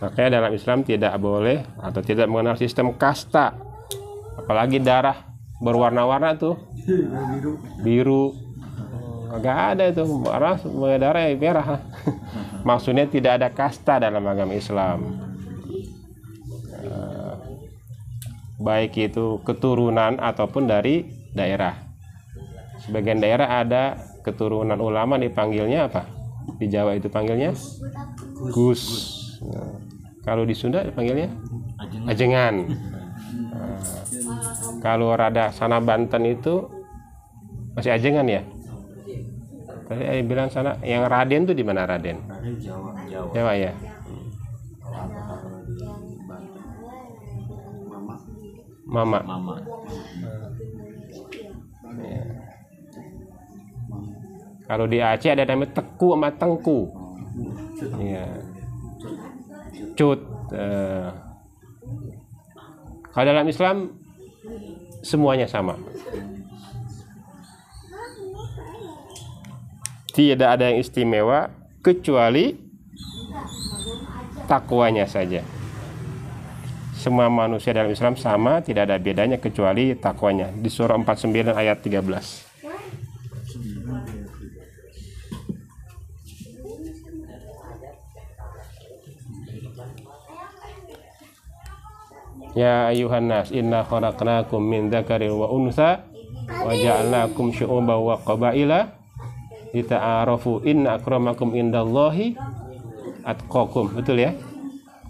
Makanya dalam Islam tidak boleh atau tidak mengenal sistem kasta. Apalagi darah berwarna-warna tuh. Biru. Enggak ada itu. Darah yang merah. Maksudnya tidak ada kasta dalam agama Islam. Baik itu keturunan ataupun dari daerah. Sebagian daerah ada keturunan ulama dipanggilnya apa? Di Jawa itu panggilnya Gus. Nah, kalau di Sunda dipanggilnya Ajengan. Nah, kalau rada sana Banten itu masih Ajengan ya? Tadi bilang sana yang Raden tuh di mana Raden? Jawa ya. Mama. Ya. Kalau di Aceh ada namanya Teku sama Tengku. Ya. Cut. Kalau dalam Islam semuanya sama. Tidak ada yang istimewa, kecuali takwanya saja. Semua manusia dalam Islam sama, tidak ada bedanya kecuali takwanya. Di surah 49 ayat 13. Ya ayuhan nas inna khalaqnakum min dzakarin wa unsa wa ja'alnakum syu'uban wa qabaila lita'arafu inna akramakum indallahi atqakum. Betul ya?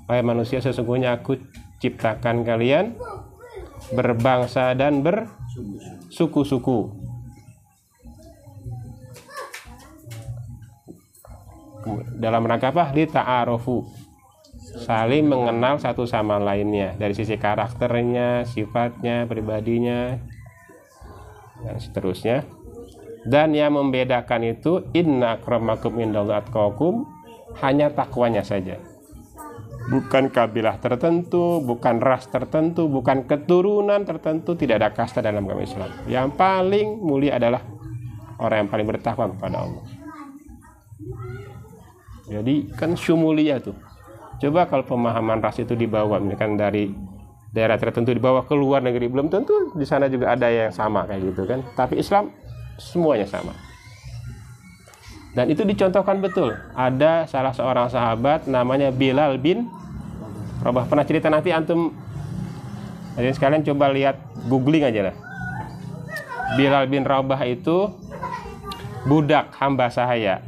Wahai manusia, sesungguhnya aku ciptakan kalian berbangsa dan bersuku-suku. Dalam rangka apa? Lita'arafu, saling mengenal satu sama lainnya dari sisi karakternya, sifatnya, pribadinya, dan seterusnya. Dan yang membedakan itu inna akramakum indallahi atqakum, hanya takwanya saja. Bukan kabilah tertentu, bukan ras tertentu, bukan keturunan tertentu, tidak ada kasta dalam agama Islam. Yang paling mulia adalah orang yang paling bertakwa kepada Allah. Jadi kan syumulia tuh. Coba kalau pemahaman ras itu dibawa misalkan dari daerah tertentu dibawa ke luar negeri, belum tentu di sana juga ada yang sama kayak gitu kan. Tapi Islam semuanya sama. Dan itu dicontohkan betul. Ada salah seorang sahabat namanya Bilal bin Rabah. Pernah cerita, nanti antum hadirin sekalian coba lihat, googling aja lah. Bilal bin Rabah itu budak hamba sahaya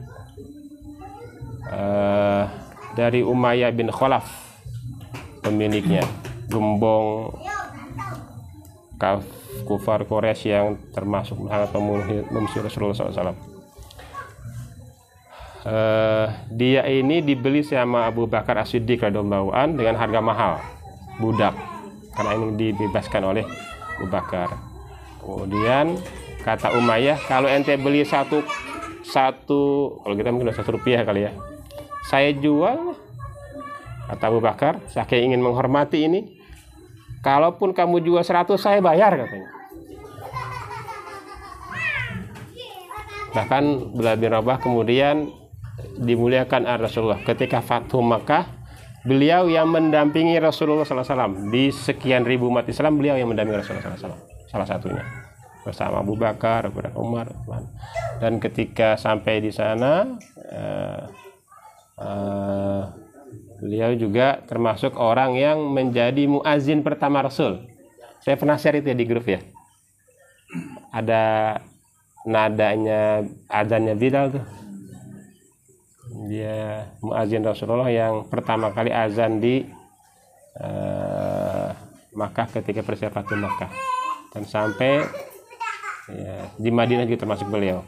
dari Umayyah bin Khalaf, pemiliknya, gembong kufar Quraisy yang termasuk sangat memusuhi Rasulullah SAW. Dia ini dibeli sama Abu Bakar As-Siddiq radhiyallahu anhu dengan harga mahal, budak, karena ini dibebaskan oleh Abu Bakar. Kemudian kata Umayyah, kalau ente beli satu kalau kita mungkin Rp1 kali ya, saya jual. Kata Abu Bakar, saking ingin menghormati ini, kalaupun kamu jual 100, saya bayar, katanya. Bahkan Bilal bin Rabah kemudian dimuliakan oleh Rasulullah ketika Fathu Makkah. Beliau yang mendampingi Rasulullah SAW di sekian ribu umat Islam, beliau yang mendampingi Rasulullah SAW, salah satunya bersama Abu Bakar, Umar, dan ketika sampai di sana, beliau juga termasuk orang yang menjadi muazin pertama Rasul. Saya pernah share itu ya di grup ya. Ada nadanya azannya Bilal tuh. Dia muazin Rasulullah yang pertama kali azan di Makkah ketika persiapan ke Makkah. Dan sampai ya, di Madinah juga termasuk beliau.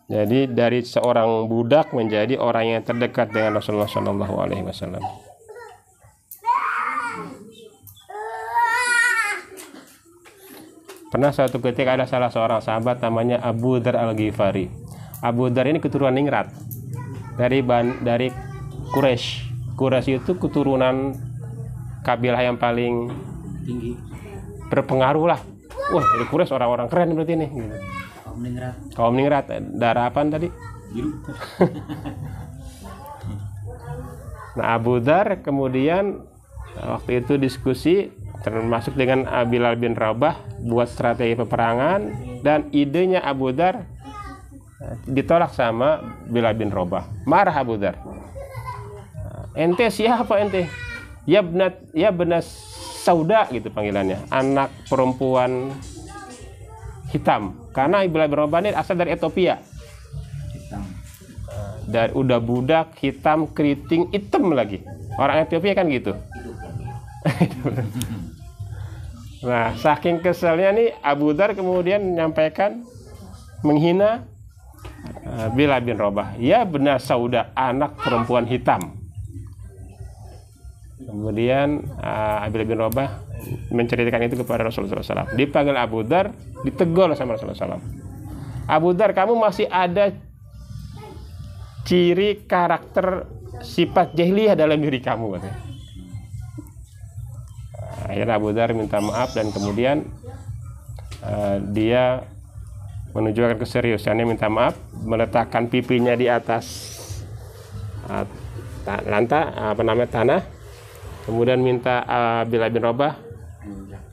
Jadi dari seorang budak menjadi orang yang terdekat dengan Rasulullah SAW. Pernah suatu ketika ada salah seorang sahabat namanya Abu Dzar Al-Ghifari. Abu Dzar ini keturunan ningrat dari Quraisy. Quraisy itu keturunan kabilah yang paling tinggi, berpengaruh lah. Wah, dari Quraisy orang-orang keren berarti nih. Gitu. Kaum ningrat, darah apaan tadi? Biru. Nah, Abu Dzar kemudian waktu itu diskusi termasuk dengan Bilal bin Rabah buat strategi peperangan, dan idenya Abu Dzar ditolak sama Bilal bin Rabah. Marah Abu Dzar. Ente siapa ente? Ya benar Sauda gitu panggilannya, anak perempuan hitam. Karena Bilal bin Rabah ini asal dari Ethiopia. Hitam. Dan udah budak, hitam, keriting, hitam lagi. Orang Ethiopia kan gitu. Nah, saking keselnya nih Abu Dzar kemudian menyampaikan, menghina Bilal bin Rabah. Ya benar Sauda, anak perempuan hitam. Kemudian Bilal bin Rabah menceritakan itu kepada Rasulullah SAW. Dipanggil Abu Dzar, ditegur sama Rasulullah SAW. Abu Dzar, kamu masih ada ciri karakter sifat jahiliyah dalam diri kamu, katanya. Akhirnya Abu Dzar minta maaf, dan kemudian dia menunjukkan keseriusannya minta maaf, meletakkan pipinya di atas tanah, kemudian minta Bilal bin Rabah,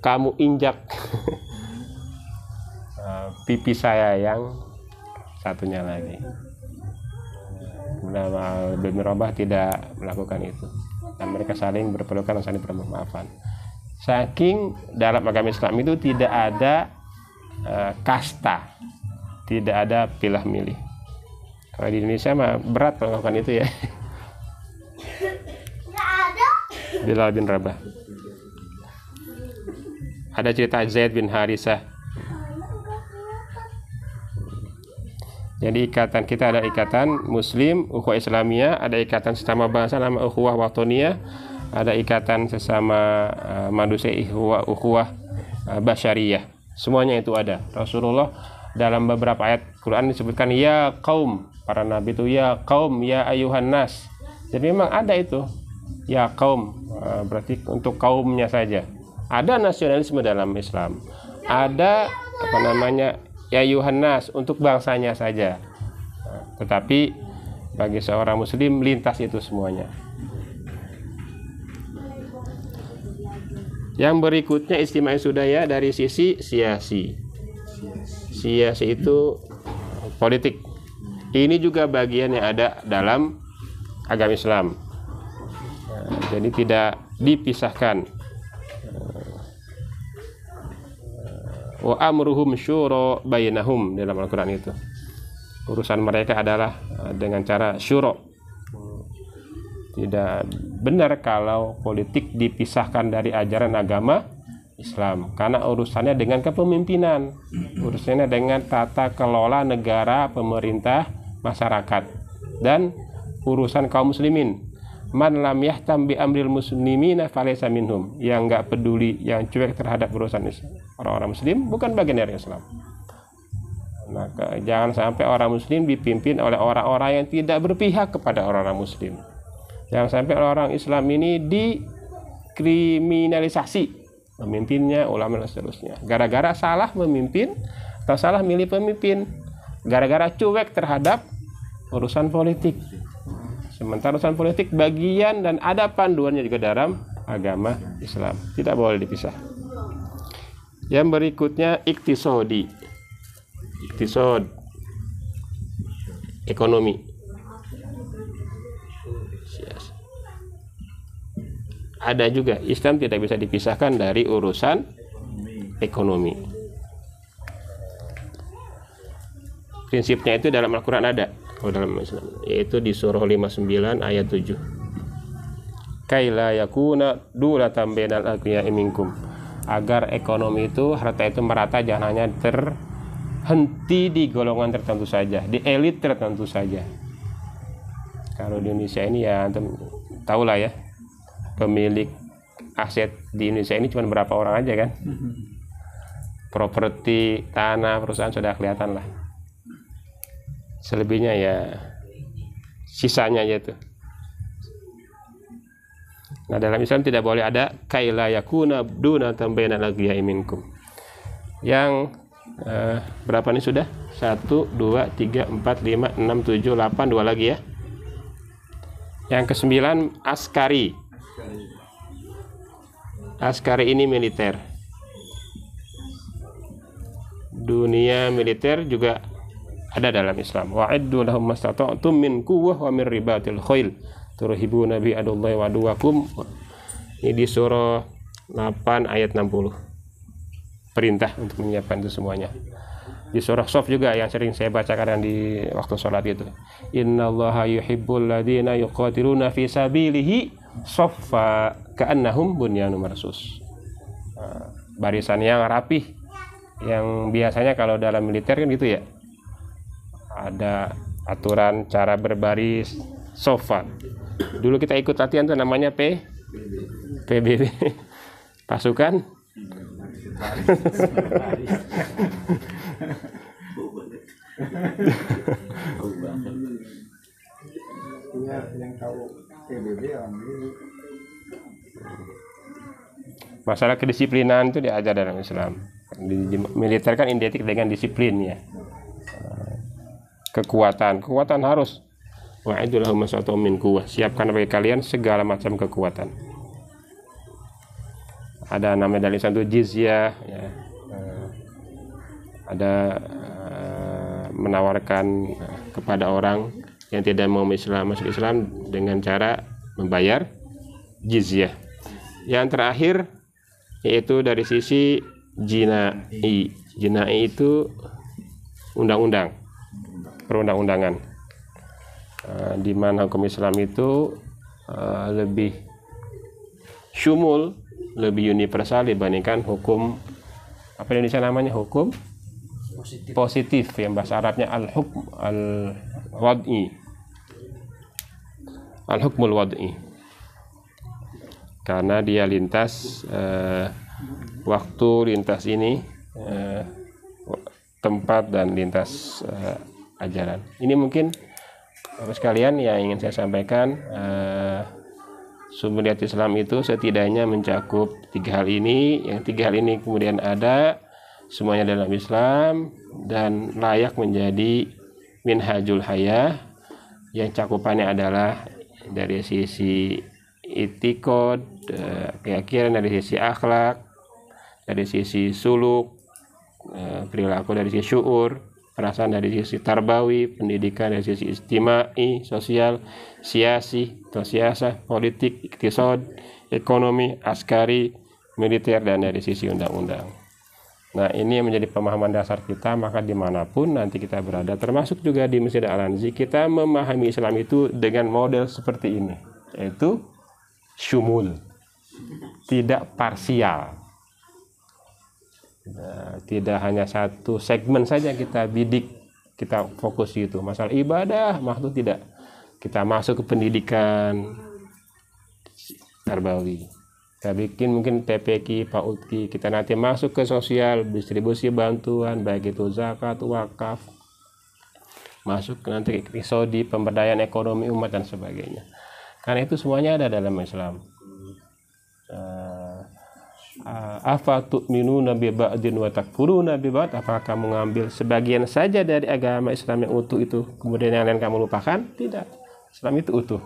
kamu injak pipi saya yang satunya lagi. Kemudian Bilal bin Rabah tidak melakukan itu, dan mereka saling berpelukan dan saling bermaafan. Saking dalam agama Islam itu tidak ada kasta, tidak ada pilih milih. Kalau di Indonesia mah berat kalau melakukan itu ya. Bilal bin Rabah. Ada cerita Zaid bin Harisah. Jadi ikatan kita ada ikatan Muslim, ukhuwah Islamiyah, ada ikatan sesama bangsa nama ukhuwah watoniyah, ada ikatan sesama manusia ukhuwah basyariyah. Semuanya itu ada. Rasulullah dalam beberapa ayat Quran disebutkan ya kaum, para nabi itu ya kaum, ya ayuhan nas. Jadi memang ada itu ya kaum, berarti untuk kaumnya saja. Ada nasionalisme dalam Islam, ada ya ayuhan nas untuk bangsanya saja. Tetapi bagi seorang muslim lintas itu semuanya. Yang berikutnya istimewa sudaya dari sisi siasi. Siasi itu politik. Ini juga bagian yang ada dalam agama Islam. Jadi tidak dipisahkan. Wa amruhum syura bainahum dalam Al-Qur'an itu. Urusan mereka adalah dengan cara syura. Tidak benar kalau politik dipisahkan dari ajaran agama Islam, karena urusannya dengan kepemimpinan, urusannya dengan tata kelola negara, pemerintah, masyarakat, dan urusan kaum muslimin. Man lam yahtam bi amril muslimina falaysa minhum. Yang enggak peduli, yang cuek terhadap urusan orang-orang muslim bukan bagian dari Islam. Maka jangan sampai orang muslim dipimpin oleh orang-orang yang tidak berpihak kepada orang-orang muslim. Jangan sampai orang Islam ini dikriminalisasi, pemimpinnya, ulama dan seterusnya, gara-gara salah memimpin atau salah milih pemimpin, gara-gara cuek terhadap urusan politik. Sementara urusan politik bagian dan ada panduannya juga dalam agama Islam, tidak boleh dipisah. Yang berikutnya iktisodi, ekonomi. Ada juga, Islam tidak bisa dipisahkan dari urusan ekonomi. Prinsipnya itu dalam Al-Quran ada, dalam Islam, yaitu di surah 59 ayat 7. Kaila yakuna dulatan bainal aghniya'i minkum. Agar ekonomi itu, harta itu merata, jangan hanya terhenti di golongan tertentu saja, di elit tertentu saja. Kalau di Indonesia ini ya antum tahulah ya, pemilik aset di Indonesia ini cuma berapa orang aja kan. Properti, tanah, perusahaan sudah kelihatan lah. Selebihnya ya sisanya aja tuh. Nah, dalam Islam tidak boleh ada kaila yakuna dunatan bainal aghniya'i minkum. Yang berapa nih sudah? 1 2 3 4 5 6 7 8, 2 lagi ya. Yang ke-9 askari. Askari ini militer. Dunia militer juga ada dalam Islam. Wa'iddu lahum mastata'tum min quwwah wa min ribatil khail turhibuna bi adullahi wa aduwakum. Ini di surah 8 ayat 60. Perintah untuk menyiapkan itu semuanya. Di surah Shaf juga yang sering saya bacakan di waktu sholat itu. Innallaha yuhibbul ladzina yuqatiluna fi sabilihi shaffa ka'annahum bunyanun marsus. Barisan yang rapih, yang biasanya kalau dalam militer kan gitu ya. Ada aturan cara berbaris shaffa. Dulu kita ikut latihan tuh namanya PBB. Pasukan masalah kedisiplinan itu diajar dalam Islam. Di militer kan identik dengan disiplin ya. Kekuatan harus. Wa'idul lahum masata'um min quwwah. Siapkan bagi kalian segala macam kekuatan. Ada namanya dalam Islam itu jizyah, ya. Ada menawarkan kepada orang yang tidak mau masuk Islam dengan cara membayar jizyah. Yang terakhir yaitu dari sisi jinai. Jinai itu undang-undang, perundang-undangan, di mana hukum Islam itu lebih syumul, lebih universal dibandingkan hukum apa di Indonesia namanya hukum positif, yang bahasa Arabnya al-hukm al-wad'i, al-hukmul wad'i, karena dia lintas waktu, lintas ini tempat, dan lintas ajaran. Ini mungkin Bapak sekalian yang ingin saya sampaikan. Sumber Islam itu setidaknya mencakup 3 hal ini. Yang 3 hal ini kemudian ada semuanya dalam Islam dan layak menjadi minhajul hayah, yang cakupannya adalah dari sisi itikad, keyakinan, dari sisi akhlak, dari sisi suluk, perilaku, dari sisi syuur, perasaan, dari sisi tarbawi, pendidikan, dari sisi istimai, sosial, siasi, politik, iktisad, ekonomi, askari, militer, dan dari sisi undang-undang. Nah, ini yang menjadi pemahaman dasar kita. Maka dimanapun nanti kita berada, termasuk juga di Masjid Al-Anzi, kita memahami Islam itu dengan model seperti ini, yaitu syumul, tidak parsial. Tidak hanya satu segmen saja kita bidik, kita fokus itu. Masalah ibadah, maksud tidak. Kita masuk ke pendidikan tarbawi. Kita bikin mungkin PPQ, PAUDQ. Kita nanti masuk ke sosial, distribusi bantuan, baik itu zakat, wakaf. Masuk nanti ke episodi pemberdayaan ekonomi umat dan sebagainya. Karena itu semuanya ada dalam Islam. Afa tu'minuna bi ba'din wa takfuruna bi ba'd. Apakah kamu mengambil sebagian saja dari agama Islam yang utuh itu, kemudian yang lain kamu lupakan? Tidak. Islam itu utuh.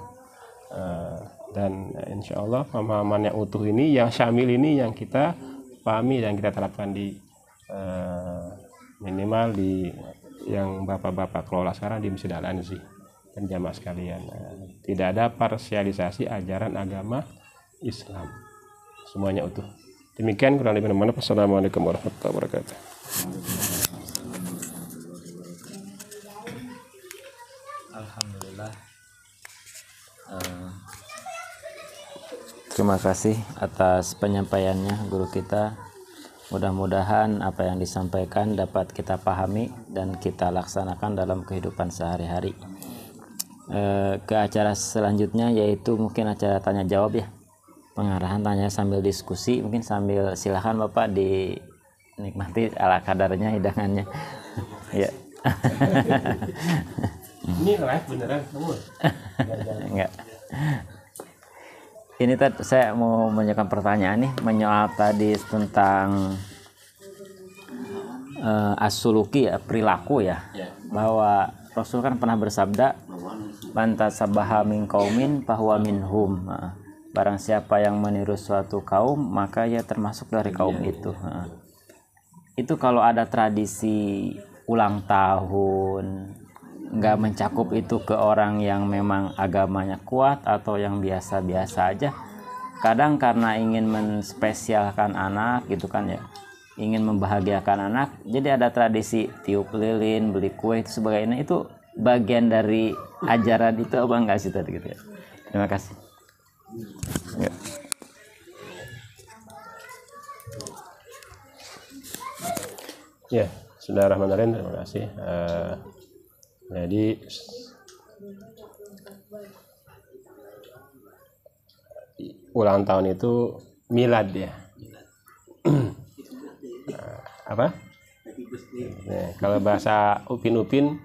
Dan insya Allah pemahaman yang utuh ini, yang syamil ini, yang kita pahami dan kita terapkan di minimal di yang bapak-bapak kelola sekarang di Masjid Al-Anzi dan jamaah sekalian. Tidak ada parsialisasi ajaran agama Islam. Semuanya utuh. Demikian kurang lebih mana. Assalamualaikum warahmatullahi wabarakatuh. Alhamdulillah. Terima kasih atas penyampaiannya guru kita. Mudah-mudahan apa yang disampaikan dapat kita pahami dan kita laksanakan dalam kehidupan sehari-hari. Ke acara selanjutnya yaitu mungkin acara tanya jawab ya. Pengarahan tanya sambil diskusi, mungkin sambil silakan Bapak dinikmati ala kadarnya hidangannya. Ya. Ini live beneran kamu? Enggak. Ini saya mau menanyakan pertanyaan nih, menyoal tadi tentang as-suluki ya, perilaku ya. Bahwa Rasul kan pernah bersabda, "Man tasabbaha min qaumin fahuwa minhum." Barang siapa yang meniru suatu kaum, maka ia termasuk dari kaum itu. Itu kalau ada tradisi ulang tahun, nggak mencakup itu ke orang yang memang agamanya kuat atau yang biasa-biasa aja. Kadang karena ingin menspesialkan anak gitu kan ya, ingin membahagiakan anak, jadi ada tradisi tiup lilin, beli kue itu sebagainya. Itu bagian dari ajaran itu apa enggak sih tadi gitu ya? Terima kasih. Ya. Ya, Bismillahirrahmanirrahim. Terima kasih. Jadi ulang tahun itu milad ya. Apa? Ya, kalau bahasa upin-upin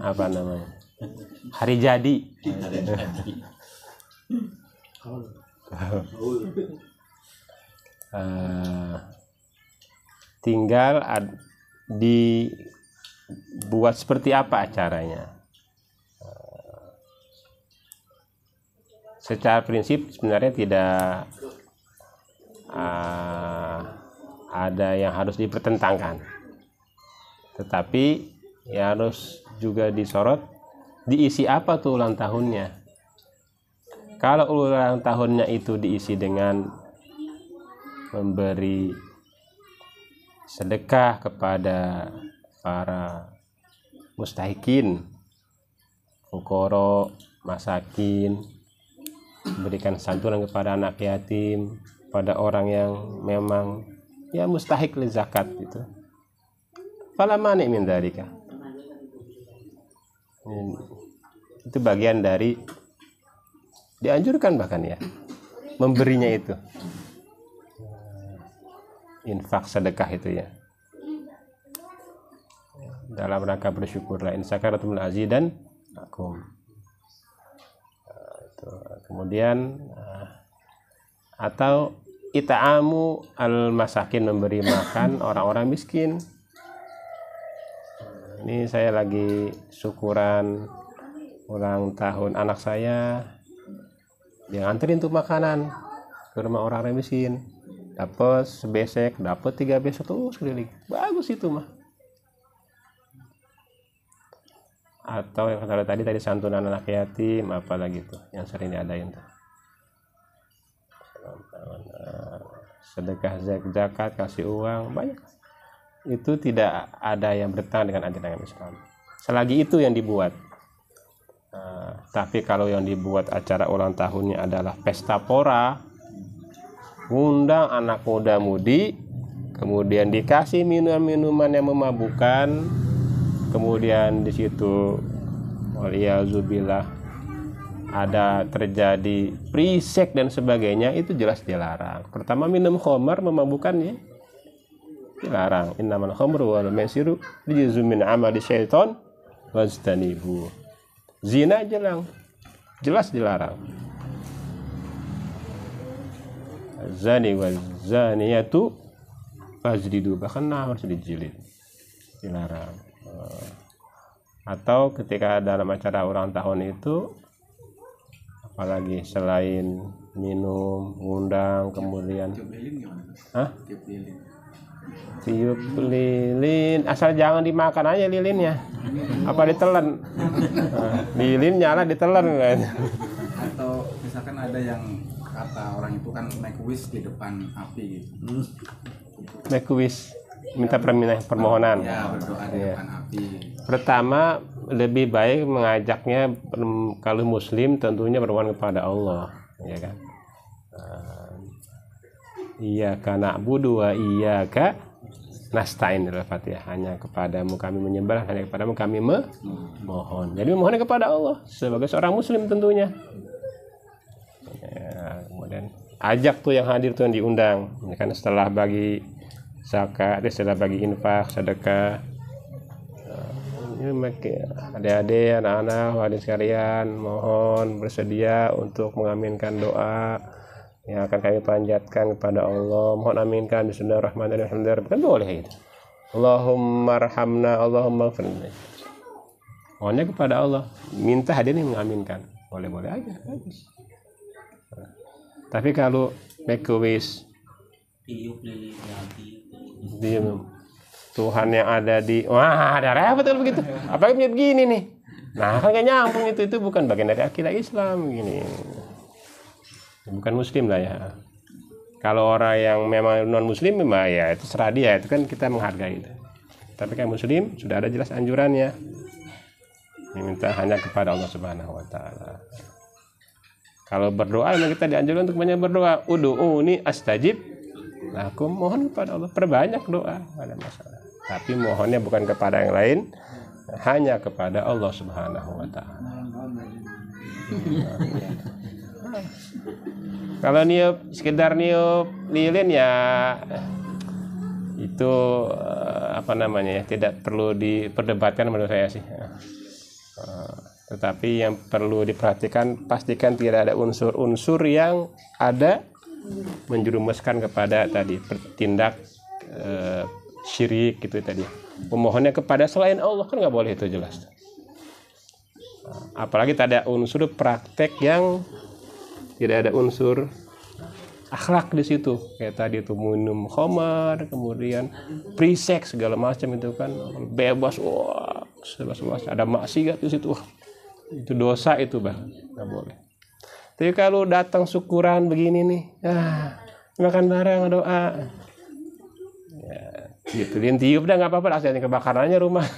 apa namanya? Hari jadi. Tinggal buat seperti apa acaranya. Secara prinsip sebenarnya tidak ada yang harus dipertentangkan, tetapi ya harus juga disorot diisi apa tuh ulang tahunnya. Kalau ulang tahunnya itu diisi dengan memberi sedekah kepada para mustahikin, fukoro, masakin, berikan santunan kepada anak yatim, pada orang yang memang ya mustahik li zakat gitu. Fala mani min dzalika. Itu bagian dari dianjurkan bahkan ya memberinya itu. Infak sedekah itu ya. Dalam rangka bersyukur, la in syakaratum la azidannakum. Kemudian atau ita'amu al-masakin, memberi makan orang-orang miskin. Ini saya lagi syukuran ulang tahun anak saya, dia nganterin tuh makanan ke rumah orang miskin, dapat sebesek, dapat 3 besek terus keliling, bagus itu mah. Atau yang kata tadi santunan anak yatim, apalagi tuh yang sering diadain tuh. Sedekah zakat, kasih uang, banyak. Itu tidak ada yang bertentangan dengan ajaran Islam. Selagi itu yang dibuat. Tapi kalau yang dibuat acara ulang tahunnya adalah pesta pora, undang anak muda mudi, kemudian dikasih minuman yang memabukkan, kemudian di situ waliyazubillah ada terjadi prisek dan sebagainya, itu jelas dilarang. Pertama, minum khamar memabukkan ya dilarang. Innamal khamru wal maisiru rijzum min amali syaiton wajtanibu. Zina jelas dilarang. Zani wal zaniyatu fajlidu, bahkan harus dijilid, dilarang. Atau ketika dalam acara ulang tahun itu, apalagi selain minum, undang, kemudian tiup lilin, asal jangan dimakan aja lilinnya, apa ditelan. Lilin nyala ditelan kan. Atau misalkan ada yang kata orang itu kan make wish di depan api gitu. Make wish, minta permohonan. Ya, berdoa di depan api. Pertama, lebih baik mengajaknya kalau muslim tentunya bermohon kepada Allah, ya kan? Iyyaka na'budu wa iyyaka nasta'in, Al-Fatihah. Hanya kepadamu kami menyembah, hanya kepadamu kami memohon. Jadi memohon kepada Allah sebagai seorang muslim tentunya. Ya, kemudian ajak tuh yang hadir tuh yang diundang. Ini kan setelah bagi zakat, setelah bagi infak, sedekah. Adik-adik, anak-anak, hadirin sekalian, mohon bersedia untuk mengaminkan doa yang akan kami panjatkan kepada Allah. Mohon aminkan bismillahirrahmanirrahim. Kan boleh itu. Allahumma arhamna, Allahumma ighfirna. Mohonnya kepada Allah, minta hadirin mengaminkan. Boleh-boleh aja, bagus. Tapi kalau make a wish, Tuhan yang ada di, wah ada repot kalau begitu. Apalagi punya begini nih. Nah kan gak nyambung itu bukan bagian dari akidah Islam gini. Bukan muslim lah ya. Kalau orang yang memang non muslim memang ya itu serah dia, itu kan kita menghargai itu. Tapi kan muslim sudah ada jelas anjurannya. Diminta hanya kepada Allah Subhanahu wa taala. Kalau berdoa memang kita dianjurkan untuk banyak berdoa. Ud'uuni astajib lakum, mohon kepada Allah, perbanyak doa, ada masalah. Tapi mohonnya bukan kepada yang lain, hanya kepada Allah Subhanahu wa taala. Kalau niup, sekedar niup lilin ya itu apa namanya ya, tidak perlu diperdebatkan menurut saya sih. Tetapi yang perlu diperhatikan, pastikan tidak ada unsur-unsur yang ada menjerumuskan kepada tadi tindak syirik gitu tadi. Memohonnya kepada selain Allah kan nggak boleh, itu jelas. Apalagi tak ada unsur praktek yang tidak ada unsur akhlak di situ, kayak tadi itu minum khamar, kemudian free sex segala macam itu kan bebas, wah bebas, ada maksiat di situ, wah, itu dosa itu bang, nggak boleh. Tapi kalau datang syukuran begini nih, makan bareng doa, ya, gitu, dia tiup dah nggak apa-apa, aslinya kebakarannya rumah,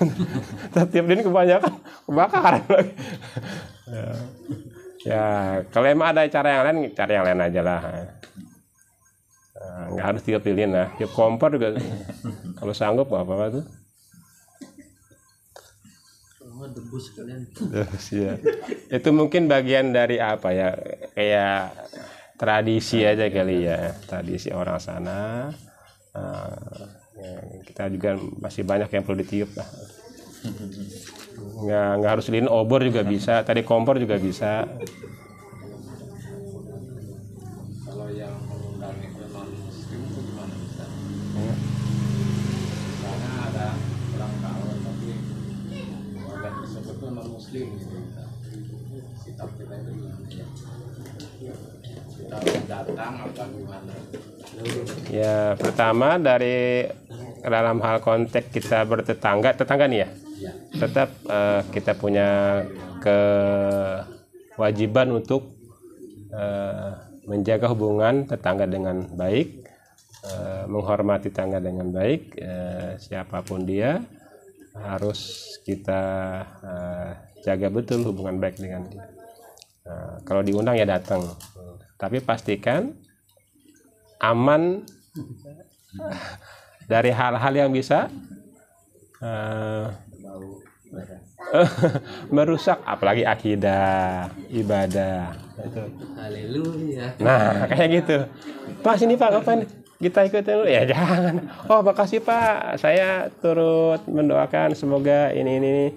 tiap dia kebanyakan kebakaran lagi. Ya, kalau emang ada cara yang lain, cari yang lain aja lah. Nggak harus tiup lilin lah, tiup kompor juga. Kalau sanggup nggak apa-apa tuh. Debus kalian. Ya. Itu mungkin bagian dari apa ya? Kayak tradisi aja kali ya, tradisi orang sana. Ya, kita juga masih banyak yang perlu ditiup lah. Nggak harus lilin, obor juga bisa, tadi kompor juga bisa. Kalau yang mengundang itu non muslim itu gimana Ustaz? Karena ada ulang tahun tapi warga tersebut itu non muslim gitu. Sikap kita itu gimana ya? Kita datang apa gimana? Ya, pertama dari dalam hal konteks kita bertetangga nih ya. Tetap kita punya kewajiban untuk menjaga hubungan tetangga dengan baik, menghormati tetangga dengan baik, siapapun dia harus kita jaga betul hubungan baik dengan dia. Kalau diundang ya datang, tapi pastikan aman dari hal-hal yang bisa merusak, apalagi akidah, ibadah itu. Haleluya. Nah kayak gitu, Pak sini Pak ngapain, kita ikutin dulu ya, jangan. Oh makasih Pak, saya turut mendoakan semoga ini.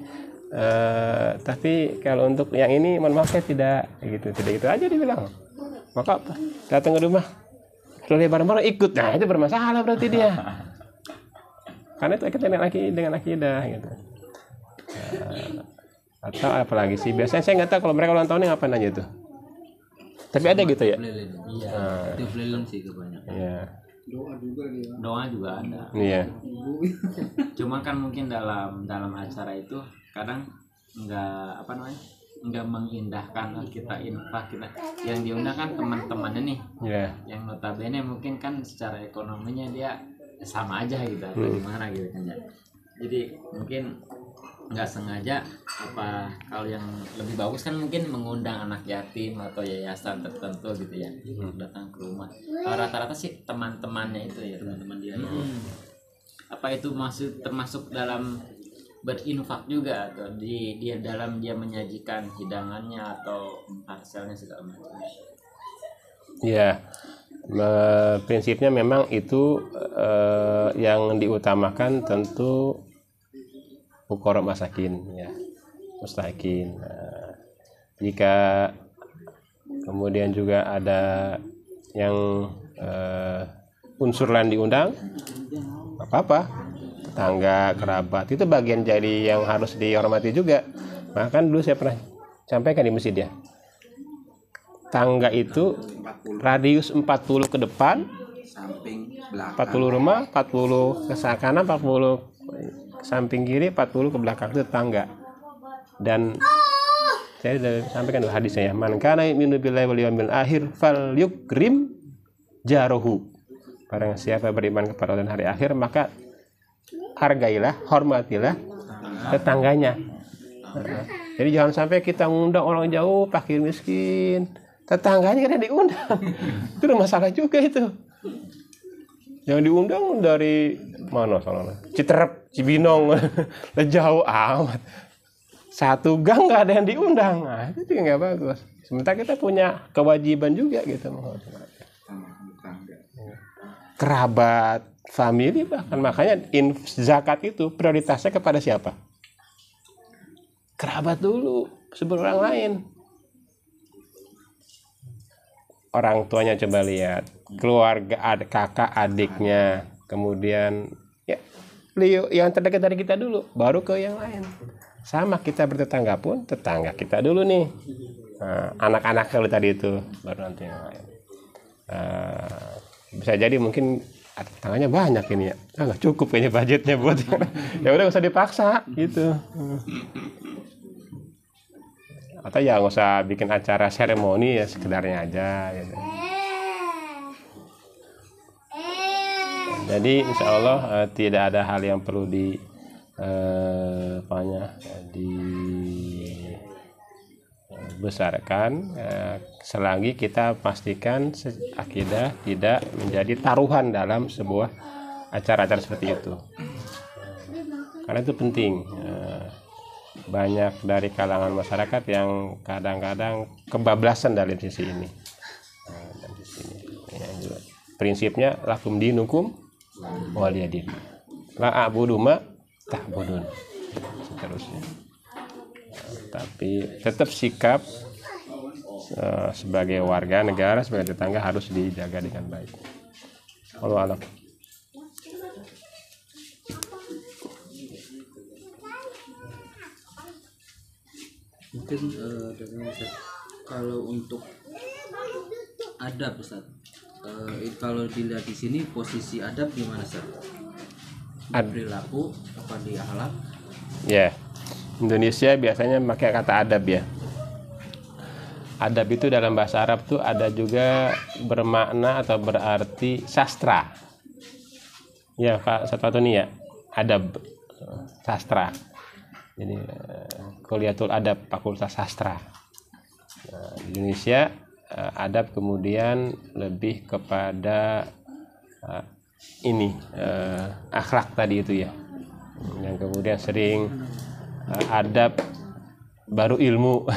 Tapi kalau untuk yang ini mohon maaf saya tidak gitu aja dibilang. Maka datang ke rumah lalu bareng-bareng ikut, nah itu bermasalah berarti dia. Karena itu dengan akidah gitu. Atau apalagi sih, biasanya saya nggak tahu kalau mereka ulang tahunnya ngapain aja tuh. Tapi ada gitu ya. Iya. Itu lilin sih kebanyakan. Iya. Doa juga ada. Iya. Cuma kan mungkin dalam acara itu kadang nggak mengindahkan kita infak, kita yang diundang kan teman-temannya nih. Iya. Yang notabene mungkin kan secara ekonominya dia sama aja gitu atau gimana gitu kan ya. Jadi mungkin nggak sengaja apa, kalau yang lebih bagus kan mungkin mengundang anak yatim atau yayasan tertentu gitu ya datang ke rumah. Rata-rata sih teman-temannya itu ya, teman-teman dia itu. Apa itu termasuk dalam berinfak juga atau dia menyajikan hidangannya atau parselnya segala macam. Iya. Prinsipnya memang itu yang diutamakan tentu fuqara masakin ya, mustahikin. Jika kemudian juga ada yang unsur lain diundang, apa-apa, tetangga, kerabat, itu bagian jadi yang harus dihormati juga. Bahkan dulu saya pernah sampaikan di masjid ya, tangga itu radius 40 ke depan, Samping belakang 40 rumah, 40 ke kanan, 40 ke samping kiri, 40 ke belakang, itu tangga. Dan saya sudah sampaikan dulu hadisnya ya, man kana yu'minu billahi wal yawmil akhir falyukrim jarohu. Barang siapa beriman kepada Allah dan hari akhir, maka hargailah, hormatilah tetangganya. Jadi jangan sampai kita ngundang orang jauh, fakir miskin, tetangganya kan diundang. Itu masalah juga itu. Yang diundang dari mana soalnya? Citerep, Cibinong, jauh amat. Satu gang nggak ada yang diundang, nah, itu juga nggak bagus. Sementara kita punya kewajiban juga gitu, kerabat, famili bahkan. Makanya zakat itu prioritasnya kepada siapa? Kerabat dulu sebelum orang lain. Orang tuanya coba lihat, keluarga, kakak adiknya, kemudian ya yang terdekat dari kita dulu, baru ke yang lain. Sama kita bertetangga pun, tetangga kita dulu nih. Anak-anak kalau tadi itu, baru nanti yang lain. Bisa jadi mungkin tetangganya banyak ini ya, nggak cukup ini budgetnya buat ya udah nggak usah dipaksa gitu. Atau ya nggak usah bikin acara seremoni, ya sekedarnya aja gitu. Jadi insya Allah tidak ada hal yang perlu dibesarkan selagi kita pastikan akidah tidak menjadi taruhan dalam sebuah acara-acara seperti itu. Karena itu penting. Banyak dari kalangan masyarakat yang kadang-kadang kebablasan dari sisi ini. Dari sini. Ya, juga. Prinsipnya lakum dinukum waliyadin. La a'budu ma ta'budun. Seterusnya. Tapi tetap sikap sebagai warga negara, sebagai tetangga harus dijaga dengan baik. Wallahu a'lam. Mungkin dengan Ustaz, kalau untuk adab Ustaz, kalau dilihat di sini posisi adab di mana Ustaz? Perilaku apa di akhlak? Ya, Indonesia biasanya pakai kata adab ya. Adab itu dalam bahasa Arab tuh ada juga bermakna atau berarti sastra. Ya, Pak Satwatuni ya, adab sastra. Jadi Kuliatul Adab, Fakultas Sastra. Di Indonesia adab kemudian lebih kepada akhlak tadi itu ya. Yang kemudian sering adab baru ilmu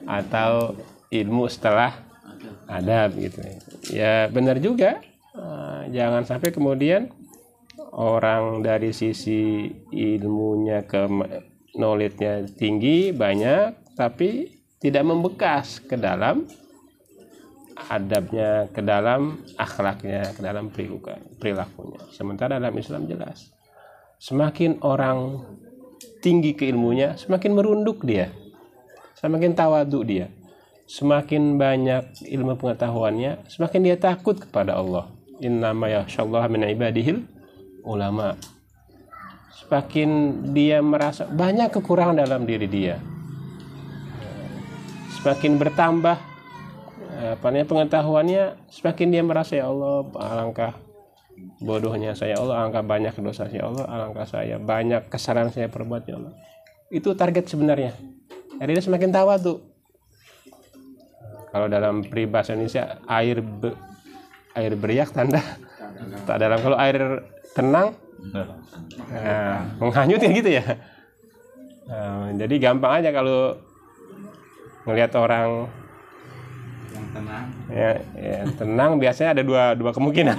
atau ilmu setelah adab gitu. Ya benar juga. Jangan sampai kemudian orang dari sisi ilmunya ke knowledge-nya tinggi banyak tapi tidak membekas ke dalam adabnya, ke dalam akhlaknya, ke dalam perilakunya. Sementara dalam Islam jelas, semakin orang tinggi keilmunya, semakin merunduk dia, semakin tawadhu dia, semakin banyak ilmu pengetahuannya, semakin dia takut kepada Allah. Innama yakhsyallaha min ibadihil ulama. Semakin dia merasa banyak kekurangan dalam diri dia, semakin bertambah pengetahuannya, semakin dia merasa ya Allah alangkah bodohnya saya, Allah alangkah banyak dosa saya, Allah alangkah saya banyak kesalahan saya perbuat ya Allah. Itu target sebenarnya. Jadi dia semakin tawadhu. Kalau dalam peribahasa Indonesia air beriak tanda tak dalam. Kalau air tenang menghanyut ya gitu ya. Jadi gampang aja kalau ngelihat orang yang tenang. Ya, tenang biasanya ada dua kemungkinan.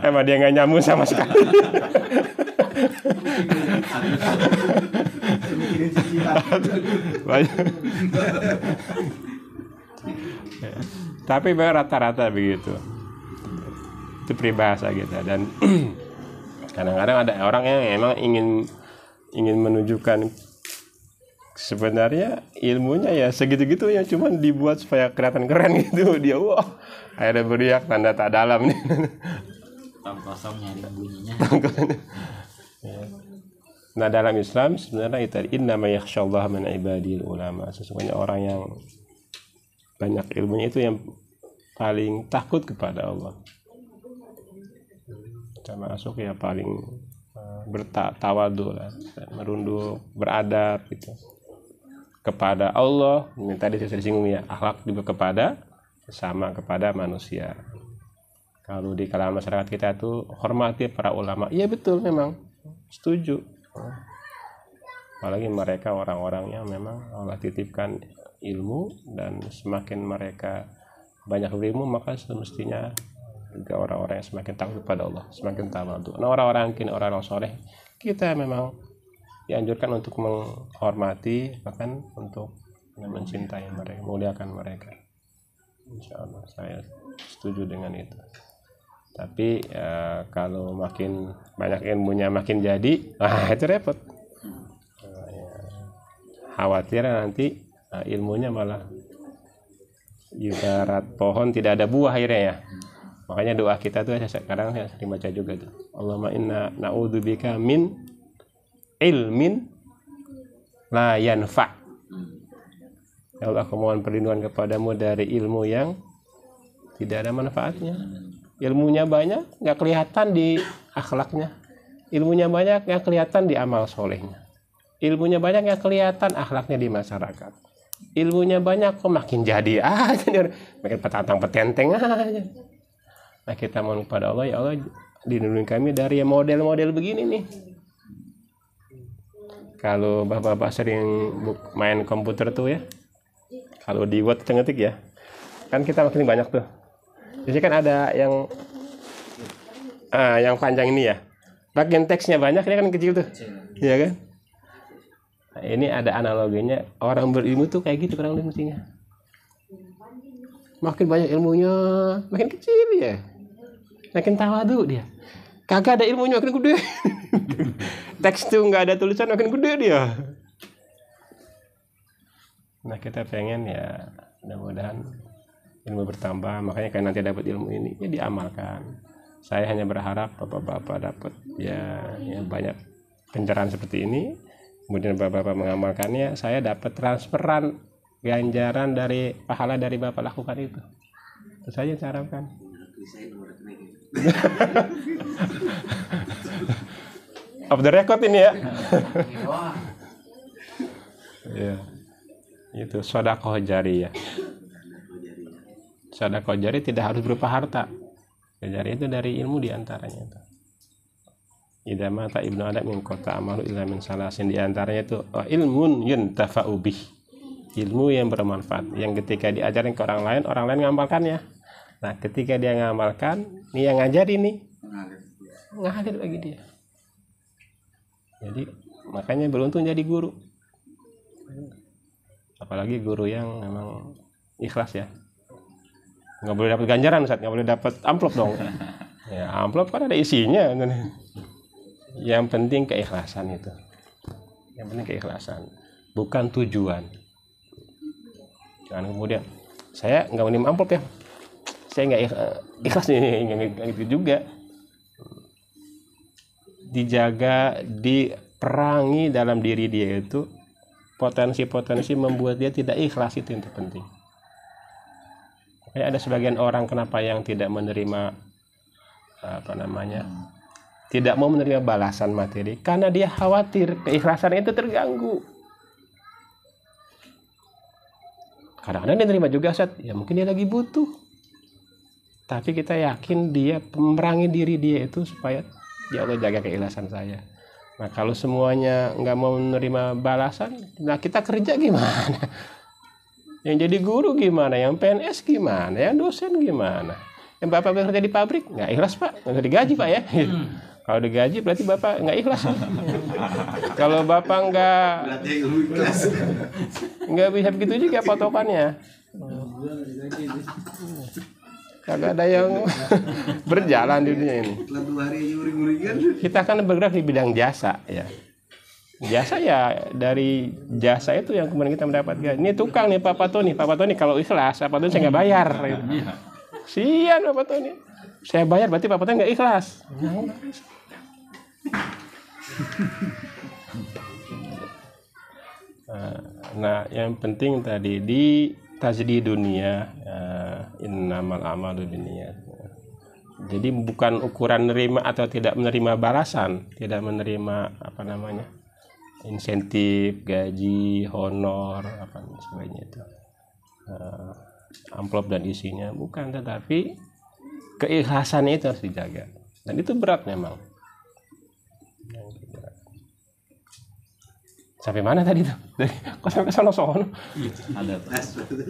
Emang dia nggak nyambung sama sekali. Tapi rata-rata begitu. Itu peribahasa gitu. Dan kadang-kadang ada orang yang emang ingin menunjukkan sebenarnya ilmunya ya segitu-gitu ya, cuman dibuat supaya kelihatan keren gitu. Dia wah akhirnya beriak tanda tak dalam nih. Tong kosong nyari bunyinya. Nah dalam Islam sebenarnya itu innama yakhsyallaha min ibadil ulama. Sesungguhnya orang yang banyak ilmunya itu yang paling takut kepada Allah. Termasuk ya paling bertawadhu lah, merunduk, beradab gitu kepada Allah. Ini tadi saya disinggung ya, akhlak juga kepada sesama, kepada manusia. Kalau di kalangan masyarakat kita tuh hormati para ulama, iya betul, memang setuju. Apalagi mereka orang-orang yang memang Allah titipkan ilmu, dan semakin mereka banyak ilmu maka semestinya juga orang-orang yang semakin takut kepada Allah, semakin tawadhu. Nah orang-orang kini orang-orang soleh kita memang dianjurkan untuk menghormati, bahkan untuk mencintai mereka, memuliakan mereka. Insya Allah saya setuju dengan itu. Tapi kalau makin banyak ilmunya makin jadi, itu repot. Khawatir nanti ilmunya malah ibarat pohon tidak ada buah akhirnya ya. Makanya doa kita tuh sekarang saya sering baca juga tuh. Allahumma inna na'udzubika min ilmin la yanfa'. Ya Allah, aku mohon perlindungan kepadamu dari ilmu yang tidak ada manfaatnya. Ilmunya banyak, nggak kelihatan di akhlaknya. Ilmunya banyak, nggak kelihatan di amal solehnya. Ilmunya banyak, nggak kelihatan akhlaknya di masyarakat. Ilmunya banyak, kok makin jadi aja, makin petantang petenteng aja. Nah, kita mohon kepada Allah, ya Allah, lindungi kami dari model-model begini nih. Kalau bapak-bapak sering main komputer tuh ya, kalau di Word ngetik ya, kan kita makin banyak tuh. Jadi kan ada yang panjang ini ya. Bagian teksnya banyak, ini kan kecil tuh. Iya kan? Nah, ini ada analoginya, orang berilmu tuh kayak gitu kurang lebih mestinya. Makin banyak ilmunya, makin kecil ya. Makin tawadu dia. Kagak ada ilmunya makin gede. Teks tuh nggak ada tulisan makin gede dia. Nah, kita pengen ya mudah-mudahan ilmu bertambah, makanya kan nanti dapat ilmu ini ya diamalkan. Saya hanya berharap bapak-bapak dapat ya banyak pencerahan seperti ini, kemudian bapak-bapak mengamalkannya, saya dapat transferan ganjaran dari pahala dari bapak lakukan itu. Itu saja saya harapkan. Off the record ini ya. Ya. Itu sedekah jariyah. Sedekah jariyah tidak harus berupa harta. Jariyah itu dari ilmu diantaranya itu. Idza mata ibnu adam min qata amalu illa min salasin, diantaranya itu ilmun yuntafa'u bih. Ilmu yang bermanfaat, yang ketika diajarin ke orang lain ngamalkannya. Nah, ketika dia ngamalkan, nih yang ngajari nih ngalir lagi dia. Jadi makanya beruntung jadi guru. Apalagi guru yang memang ikhlas ya. Nggak boleh dapat ganjaran, Ustaz, nggak boleh dapat amplop dong. Ya, amplop kan ada isinya. Yang penting keikhlasan itu. Yang penting keikhlasan, bukan tujuan. Jangan kemudian saya nggak menerima amplop ya, saya nggak ikhlas nih, nggak gitu juga. Dijaga, diperangi dalam diri dia itu potensi-potensi membuat dia tidak ikhlas, itu yang terpenting. Kayak ada sebagian orang kenapa yang tidak menerima tidak mau menerima balasan materi, karena dia khawatir keikhlasan itu terganggu. Kadang-kadang dia terima juga, Ustaz, ya mungkin dia lagi butuh, tapi kita yakin dia memerangi diri dia itu supaya ya Allah jaga keikhlasan saya. Nah, kalau semuanya nggak mau menerima balasan, nah kita kerja gimana? Yang jadi guru gimana? Yang PNS gimana? Yang dosen gimana? Yang bapak bekerja di pabrik nggak ikhlas, Pak, nggak digaji, Pak ya. Kalau digaji berarti bapak nggak ikhlas. Kalau bapak nggak bisa begitu juga patokannya. Kagak ada yang berjalan di dunia ini. Kita kan bergerak di bidang jasa ya. Jasa ya, dari jasa itu yang kemudian kita mendapatkan. Ini tukang nih Pak Tony kalau ikhlas, Pak Tony saya nggak bayar. Sian Pak Tony. Saya bayar berarti Pak Tony nggak ikhlas. Nah, yang penting tadi di tajdi dunia, innamal a'malu binniyat. Jadi bukan ukuran menerima atau tidak menerima balasan, tidak menerima insentif, gaji, honor, apa sebagainya itu, amplop dan isinya, bukan, tetapi keikhlasan itu harus dijaga, dan itu berat memang. Sampai mana tadi tuh? Kok sampai sono?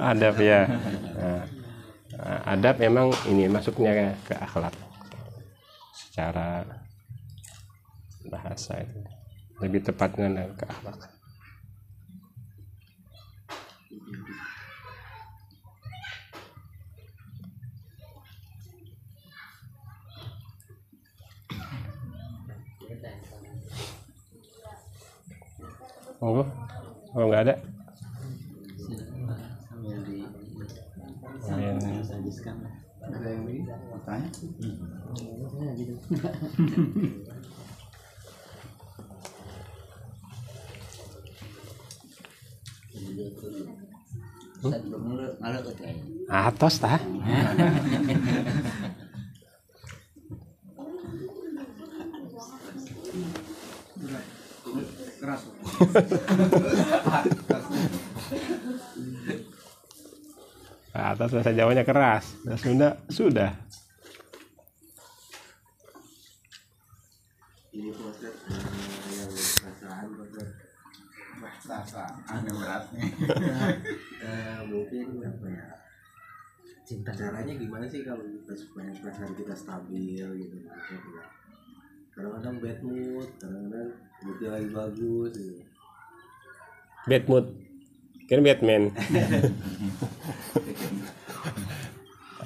Adab ya. Nah, adab memang ini masuknya ke akhlak secara bahasa itu. Lebih tepatnya ke akhlak. Monggo. Oh, nggak ada. Sambil di habiskan. Ada yang ini tanya? Ustaz belum ngaluk kayaknya. Atos tah. Keras. Atas bahasa Jawanya keras. Bahasa Sunda sudah. Ini proses yang perasaan Perasaan yang berat nih. mungkin apa ya, cinta caranya gimana sih kalau kita supaya perasaan kita stabil gitu maksudnya. Kadang-kadang bad mood, kadang-kadang moodnya lagi bagus gitu. Bad mood. Kan Batman.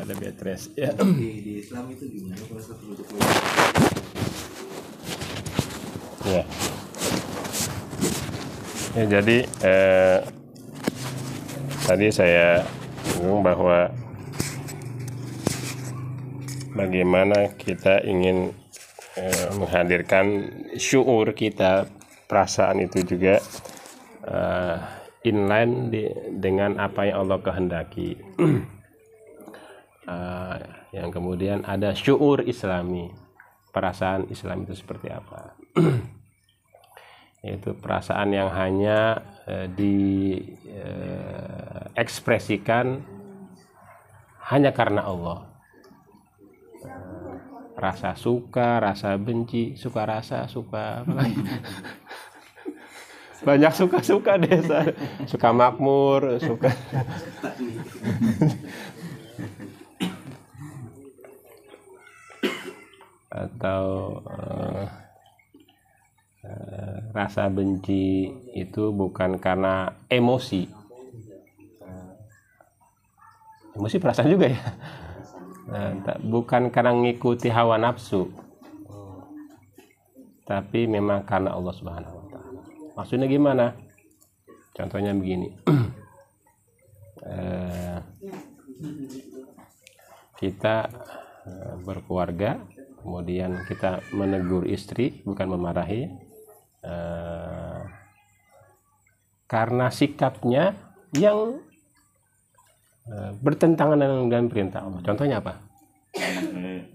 Ada bed rest. Ya. Di Islam itu gimana proses untuk Ya. Ya, jadi tadi saya bingung bahwa bagaimana kita ingin menghadirkan syuur kita, perasaan itu juga inline dengan apa yang Allah kehendaki. Yang kemudian ada syuur Islami, perasaan Islam itu seperti apa. Yaitu perasaan yang hanya diekspresikan hanya karena Allah. Rasa suka, rasa benci, suka rasa, suka apa lagi? Banyak suka-suka deh, suka makmur, suka atau rasa benci itu bukan karena emosi. Emosi perasaan juga ya. Bukan karena ngikuti hawa nafsu, tapi memang karena Allah Subhanahu wa Ta'ala. Maksudnya gimana? Contohnya begini. Kita berkeluarga, kemudian kita menegur istri, bukan memarahi, karena sikapnya yang bertentangan dengan perintah Allah. Contohnya apa?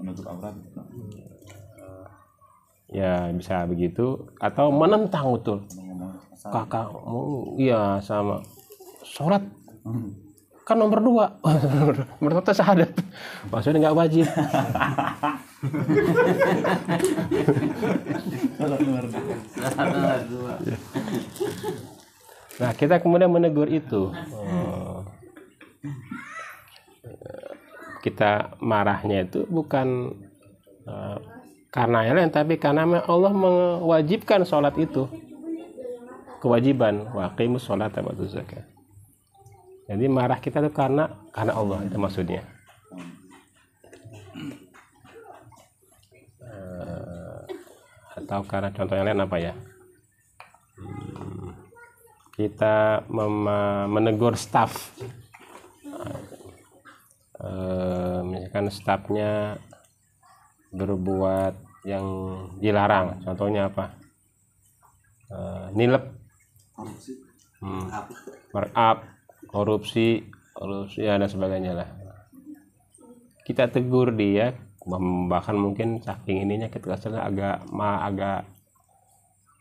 Menutup aurat. Ya bisa begitu, atau menentang betul. Kakakmu, iya sama sholat kan nomor 2, nomor 1 syahadat, maksudnya nggak wajib. Nah, kita kemudian menegur itu. Kita marahnya itu bukan karena yang lain, tapi karena Allah mewajibkan sholat itu, kewajiban. Waqimus sholat wa atuz zakat. Jadi marah kita itu karena Allah, itu maksudnya. Atau karena contoh yang lain apa ya? Kita menegur staf. Misalkan stafnya berbuat yang dilarang, contohnya apa? Nilep, markup, korupsi ya, dan sebagainya lah. Kita tegur dia, bahkan mungkin saking ininya kita agak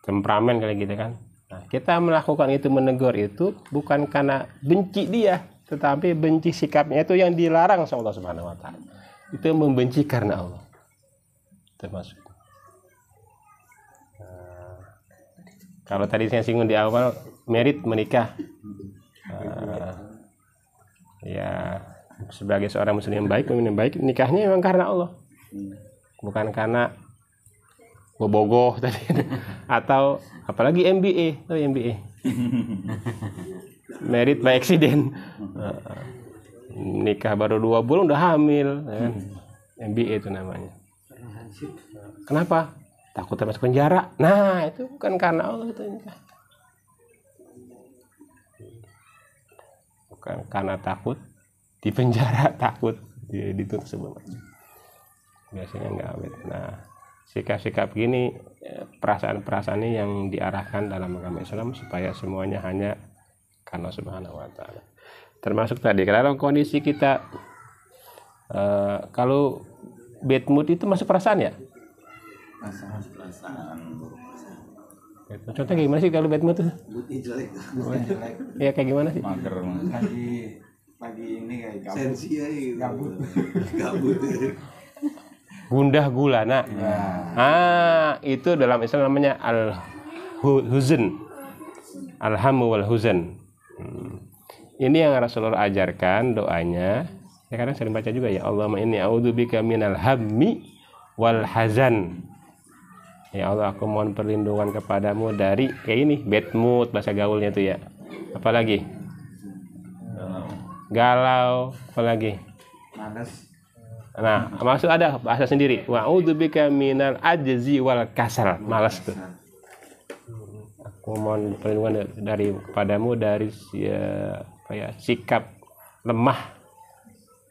temperamen kali gitu kan. Nah, kita melakukan itu, menegur itu bukan karena benci dia, tetapi benci sikapnya itu yang dilarang sama Allah Subhanahu wa Ta'ala. Itu membenci karena Allah. Termasuk. Kalau tadi saya singgung di awal, merit menikah. Ya, sebagai seorang muslim yang baik, pemimpin yang baik, nikahnya memang karena Allah. Bukan karena bobogoh tadi. Atau apalagi MBA, MBA. Merit by accident. Nikah baru 2 bulan udah hamil, kan? MBA itu namanya. Kenapa? Takut masuk penjara. Nah, itu bukan karena Allah itu nikah. bukan karena takut di penjara, takut dituntut sebelum biasanya nggak awet. Nah, sikap-sikap gini, perasaan-perasaan ini yang diarahkan dalam agama Islam supaya semuanya hanya karena Subhanahu wa Ta'ala. Termasuk tadi kalau kondisi kita kalau bad mood itu masuk perasaan ya? perasaan Contohnya kayak gimana sih kalau bad mood tuh? jelek. Ya kayak gimana sih? mager lagi ini kayak gabut. Sensi ya gitu. Gabut. Gabut. Gundah gulana. Itu dalam Islam namanya al-huzn. Alhamu wal huzn. Ini yang Rasulullah ajarkan doanya. Ya kadang sering baca juga ya, Allahumma inni a'udzubika minal hammi wal hazan. Ya Allah, aku mohon perlindungan kepadamu dari kayak ini, bad mood bahasa gaulnya tuh ya. Apalagi? Galau, apalagi? Malas. Nah, maksud ada bahasa sendiri. Wa a'udzubika minal ajzi wal kasal. Malas tuh. Aku mohon perlindungan dari kepadamu dari sikap lemah.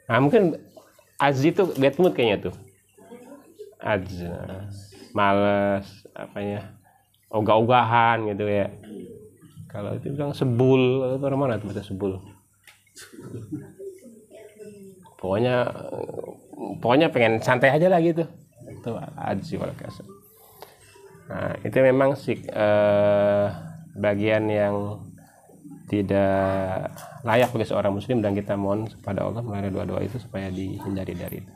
Nah, mungkin ajzi itu bad mood kayaknya tuh. Ajzi. Malas, ogah-ogahan gitu ya. Kalau itu bilang sebul, itu mana tuh bahasa sebul? Pokoknya pengen santai aja lah gitu. Itu ajzi wal kasal. Nah, itu memang bagian yang tidak layak bagi seorang muslim, dan kita mohon kepada Allah melalui doa-doa itu supaya dihindari dari itu.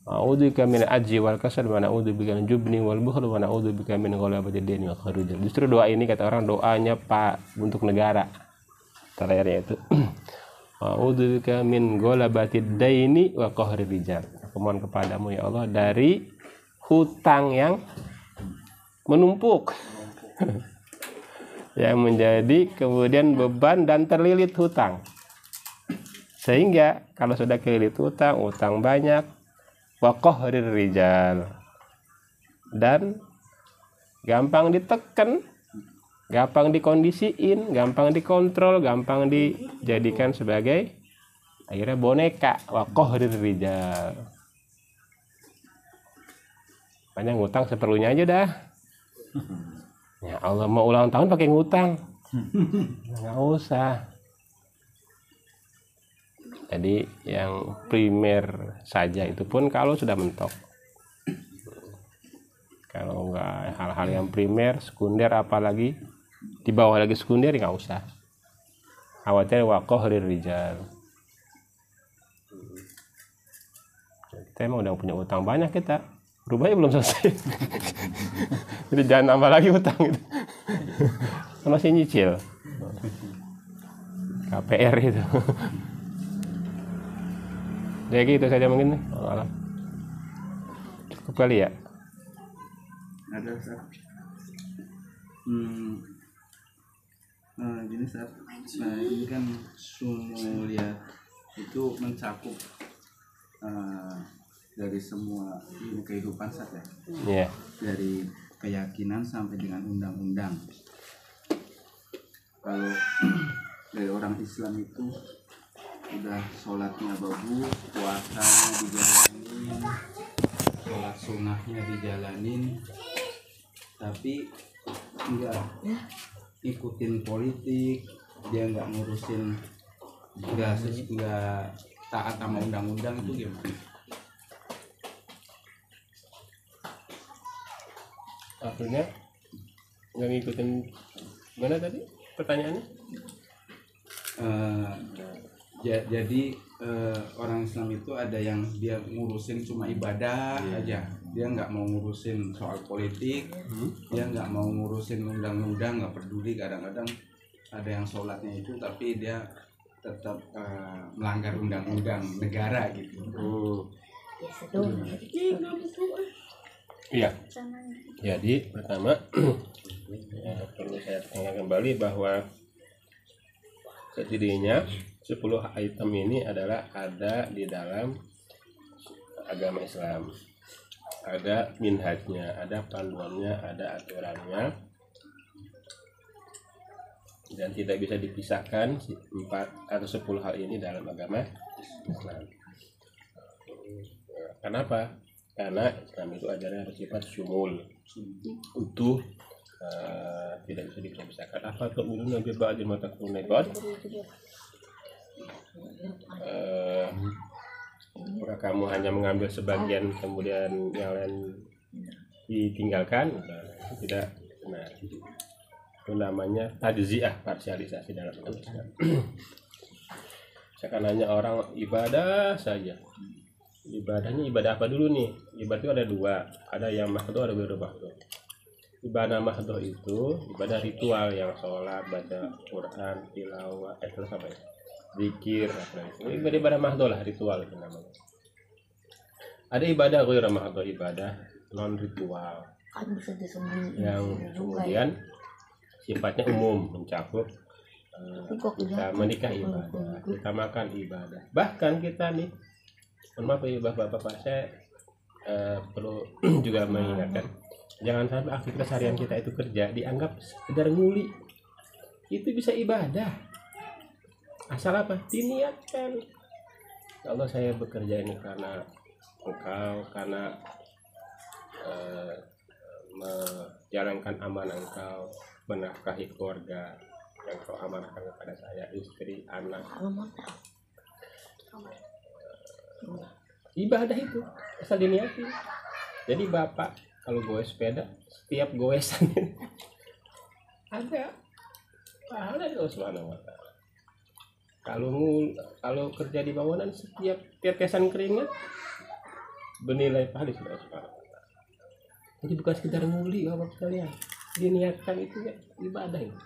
A'udzubika min ajzi wal kasal wa na'udzubika min jubni wal bukhl wa na'udzubika min ghalabati ad-din wa kharujil. Justru doa ini kata orang doanya Pak untuk negara. Terakhirnya itu a'udzubika min ghalabati ad-daini wa qahri rijal. Aku mohon kepadamu ya Allah dari hutang yang menumpuk yang menjadi kemudian beban dan terlilit hutang, sehingga kalau sudah kelilit utang banyak, wa qahrir rijal, dan gampang ditekan, gampang dikondisiin, gampang dikontrol, gampang dijadikan sebagai akhirnya boneka. Wa qahrir rijal, banyak ngutang seperlunya aja dah. Ya Allah, mau ulang tahun pakai ngutang, nggak usah. Jadi yang primer saja itu pun kalau sudah mentok. Kalau nggak hal-hal yang primer, sekunder apalagi di bawah lagi sekunder nggak usah. Khawatir wa qahrir rijal. Kita emang udah punya utang banyak kita. Rubahnya belum selesai. Jadi jangan nambah lagi utang gitu. Masih nyicil. KPR itu. Jadi itu saja mungkin nih. Cukup kali ya. Ada Ustaz. Gini Ustaz. Nah, ini kan sumulia itu mencakup dari semua ilmu kehidupan saja. Iya. Dari keyakinan sampai dengan undang-undang. Kalau dari orang Islam itu udah sholatnya bagus, puasanya dijalanin, sholat sunnahnya dijalanin, tapi enggak ikutin politik, dia nggak ngurusin, nggak taat sama undang-undang, itu gimana? Akhirnya nggak ngikutin mana tadi pertanyaannya? Jadi orang Islam itu ada yang dia ngurusin cuma ibadah aja, dia nggak mau ngurusin soal politik, dia nggak mau ngurusin undang-undang, nggak peduli. Kadang-kadang ada yang sholatnya itu tapi dia tetap melanggar undang-undang negara gitu. Iya. Jadi pertama ya, perlu saya tekankan kembali bahwa sejadinya 10 item ini adalah ada di dalam agama Islam. Ada minhajnya, ada panduannya, ada aturannya. dan tidak bisa dipisahkan 4 atau 10 hal ini dalam agama Islam. Kenapa? Karena Islam itu ajarannya bersifat syumul, utuh, tidak bisa dipisahkan. Apa tuh minum nabi ba'di mata kunaibat? Maka kamu hanya mengambil sebagian kemudian yang lain ditinggalkan, itu tidak benar. Itu namanya tajziah, parsialisasi dalam agama Islam. Seakan hanya orang ibadah saja. Ibadahnya ibadah apa dulu nih? Ibadah itu ada 2, ada yang mahdhu, ada ghairu mahdhu. Ibadah mahdhu itu ibadah ritual yang sholat, baca Quran, tilawah, terus apa ya? Zikir, apa itu. Ibadah mahdhu lah, ritual itu namanya. Ada ibadah ghairu mahdhu, ibadah non ritual Kan bisa disembunyiin yang juga ya. kemudian sifatnya umum, mencakup Kok kita menikah ibadah, kita makan ibadah, bahkan kita nih, mohon maaf ya bapak-bapak, saya perlu juga mengingatkan, jangan sampai aktivitas harian kita itu kerja dianggap sekedar nguli. Itu bisa ibadah asal apa? Diniatkan. Ya Allah, saya bekerja ini karena Engkau, karena menjalankan amanah Engkau, menafkahi keluarga yang Kau amanahkan kepada saya, istri, anak. Ibadah itu asal diniati. Jadi bapak kalau goes sepeda, setiap goesan ada pahala dari Allah Subhanahu wa Ta'ala. Kalau kerja di bangunan, setiap tetesan keringat bernilai pahala dari Allah Subhanahu wa Ta'ala. Jadi bukan sekedar nguli, bapak sekalian, diniatkan itu ya ibadah itu.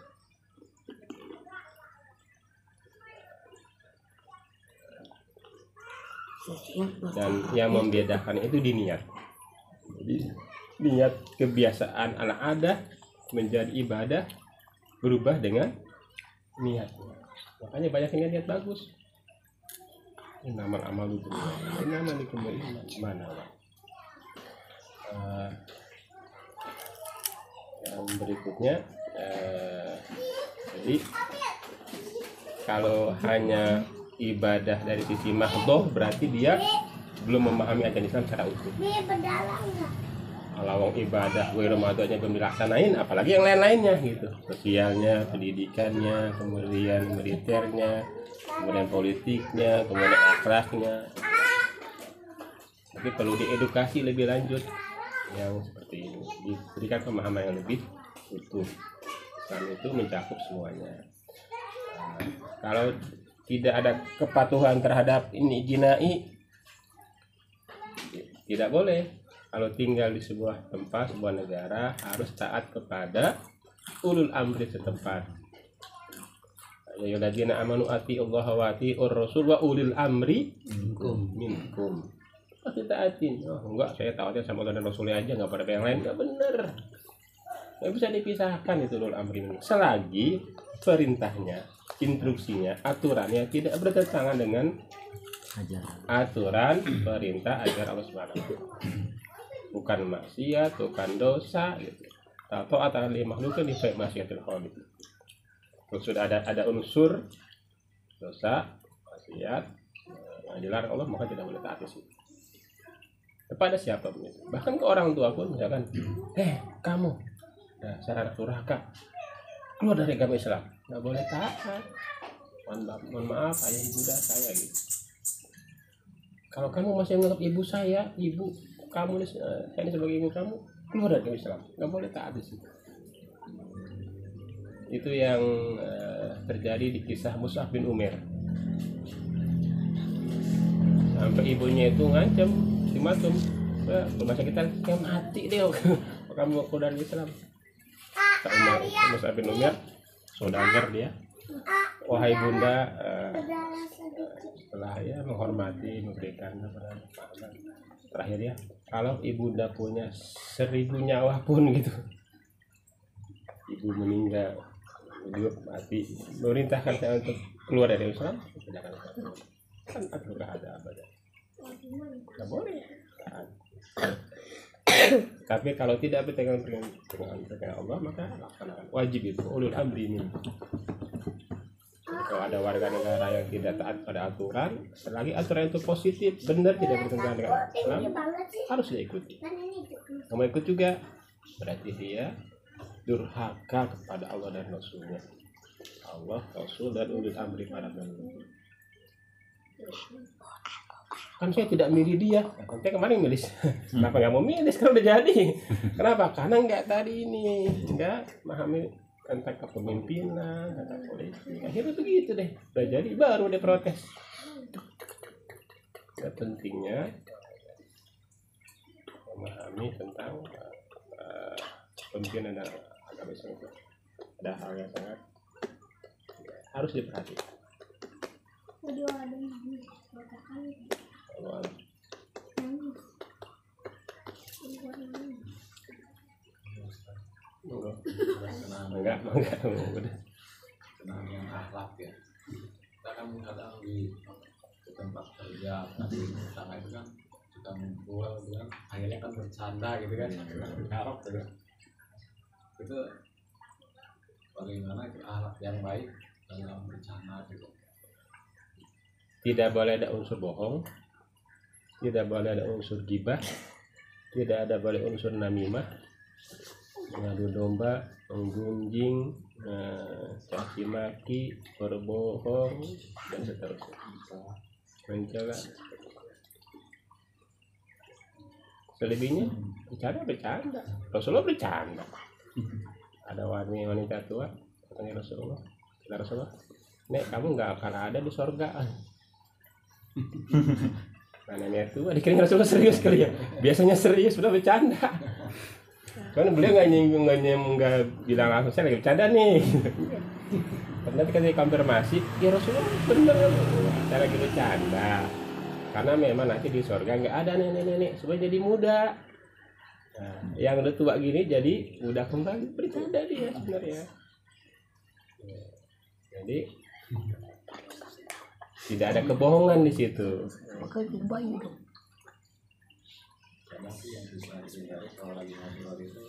Dan yang membedakan itu diniat. Jadi niat kebiasaan ala ada menjadi ibadah berubah dengan niat. Makanya banyak yang niat bagus. Ini nama amal itu. Ini nama itu mana? Yang berikutnya, jadi kalau hanya ibadah dari sisi mahdhoh berarti dia belum memahami ajaran Islam secara utuh. Kalau wong ibadah ghairu mahdhohnya belum dilaksanain, apalagi yang lain-lainnya gitu. Sosialnya, pendidikannya, kemudian militernya, kemudian politiknya, kemudian akhlaknya. Tapi perlu diedukasi lebih lanjut yang seperti ini, diberikan pemahaman yang lebih utuh. Islam itu mencakup semuanya. Kalau tidak ada kepatuhan terhadap ini jinai, tidak boleh. Kalau tinggal di sebuah tempat, sebuah negara, harus taat kepada ulul amri setempat. Ya yuladina amanu ati Allah wa atiur rasul wa ulil amri minkum. Pasti taatin. Oh enggak, saya taatnya sama Allah dan Rasulnya aja, nggak pada yang lain. Nggak benar. Nggak bisa dipisahkan itu ulul amri minkum. Selagi perintahnya, instruksinya, aturannya tidak bertentangan dengan aturan perintah ajaran Allah Subhanahu wa Ta'ala. Bukan maksiat, bukan dosa gitu. Atau li makhlukin di fa'il maksiatil khaliq. Kalau sudah ada unsur dosa, maksiat yang dilarang Allah, maka tidak boleh taat sih. Kepada siapa pun itu. Bahkan ke orang tua pun, misalkan, kamu dasar anak durhaka, keluar dari agama Islam, nggak boleh taat. Mohon maaf, ayah bunda saya gitu. Kalau kamu masih menganggap ibu saya, ibu kamu, saya sebagai ibu kamu, keluar dari Islam, nggak boleh taat di situ. Itu yang terjadi di kisah Mus'ab bin Umair. Sampai ibunya itu ngancam, ultimatum, masa kita mati deh, kamu mau keluar dari Islam. Mus'ab bin Umair, saudagar dia, wahai bunda, setelah ya menghormati, memberikan pemahaman terakhir ya, kalau ibunda punya 1000 nyawa pun gitu, ibu meninggal, ibu mati, merintahkan saya untuk keluar dari Islam, tidak akan kan aturan ada abadan, nggak boleh. Tapi kalau tidak berpegang dengan Allah, maka laksanakan, wajib itu ulul amri minkum. Kalau ada warga negara yang tidak taat pada aturan, selagi aturan itu positif, benar, tidak bertentangan dengan Islam, harus diikuti. Kalau mau ikut juga, berarti dia durhaka kepada Allah dan Rasulnya. Allah, Rasul, dan ulul amri para pemimpin. Kan saya tidak milih dia, saya kemarin milih. Kenapa nggak mau milih sekarang udah jadi? Kenapa? Karena nggak tadi ini, nggak memahami tentang kepemimpinan, tentang politik. Akhirnya begitu deh, udah jadi baru dia protes. Yang pentingnya memahami tentang kepemimpinan dan agama Islam. Ada hal yang sangat harus diperhatikan. Allah. Enggak, udah. Kenal yang akhlak ya. Kita kan kadang di tempat kerja, di sana itu kan kita ngumpul, kan akhirnya kan bercanda gitu kan, ngarep gitu. Itu bagaimana itu akhlak yang baik dalam bercanda gitu. Tidak boleh ada unsur bohong, tidak boleh ada unsur gibah, tidak ada boleh unsur namimah, mengadu domba, menggunjing, caci maki, berbohong, dan seterusnya. Mencela. Selebihnya bercanda. Rasulullah bercanda. Ada wanita tua, katanya Rasulullah, Nek, kamu nggak akan ada di surga. Mana niat tua, dikira Rasulullah serius kali ya. Biasanya serius, sudah bercanda. Karena beliau nggak bilang langsung, saya lagi bercanda nih. Ternyata ketika konfirmasi, ya Rasulullah bener, saya lagi bercanda. Karena memang nanti di surga nggak ada nenek-nenek, supaya jadi muda. Nah, yang udah tua gini jadi muda kembali, bercanda dia sebenarnya. Jadi tidak ada kebohongan di situ. Pakai bayi dong. Kadang sih yang bisa dihindari kalau lagi ngobrol itu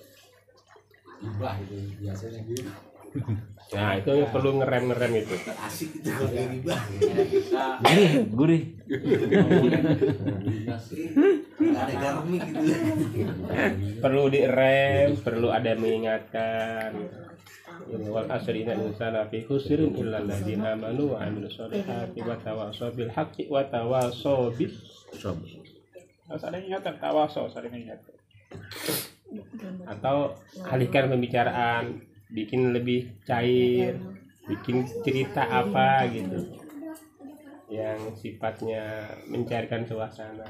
gibah itu biasanya gitu. Nah itu yang perlu ngerem itu. Asik itu kalau gibah. Kita Gurih. ada garmi gitu. Perlu direm, perlu ada mengingatkan. Wal asri innal insana fi khusrin illa alladziina aamanu wa 'amilus shalihati wa tawassaw bil haqqi wa tawassaw bis sabr. Harus ada ingatan, tawassaw, saling ingatkan. Atau alihkan pembicaraan, bikin lebih cair, bikin cerita apa gitu yang sifatnya mencairkan suasana.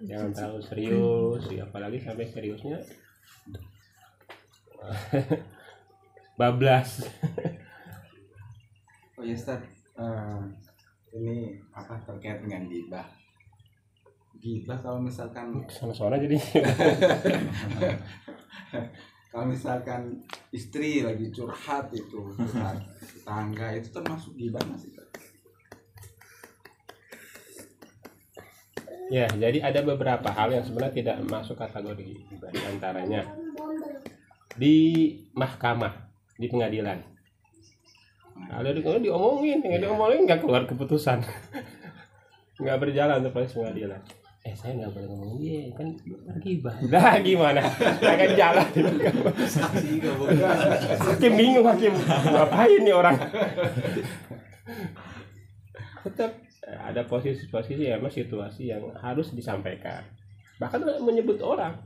Jangan terlalu serius, apalagi sampai seriusnya bablas. Oh ya Ustaz, ini apa terkait dengan gibah? Gibah kalau misalkan Sana-sana jadi. kalau misalkan istri lagi curhat itu, curhat tetangga itu termasuk gibah masih? Ya, jadi ada beberapa hal yang sebenarnya tidak masuk kategori gibah. Di antaranya di mahkamah, di pengadilan. Kalau diomongin nggak keluar keputusan, nggak berjalan tuh proses pengadilan. Saya nggak boleh ngomong dia kan gibah. Dah gimana? Akan jalan. Hakim bingung, ngapain nih orang? Tetap ada posisi-posisi ya, situasi yang harus disampaikan. Bahkan menyebut orang.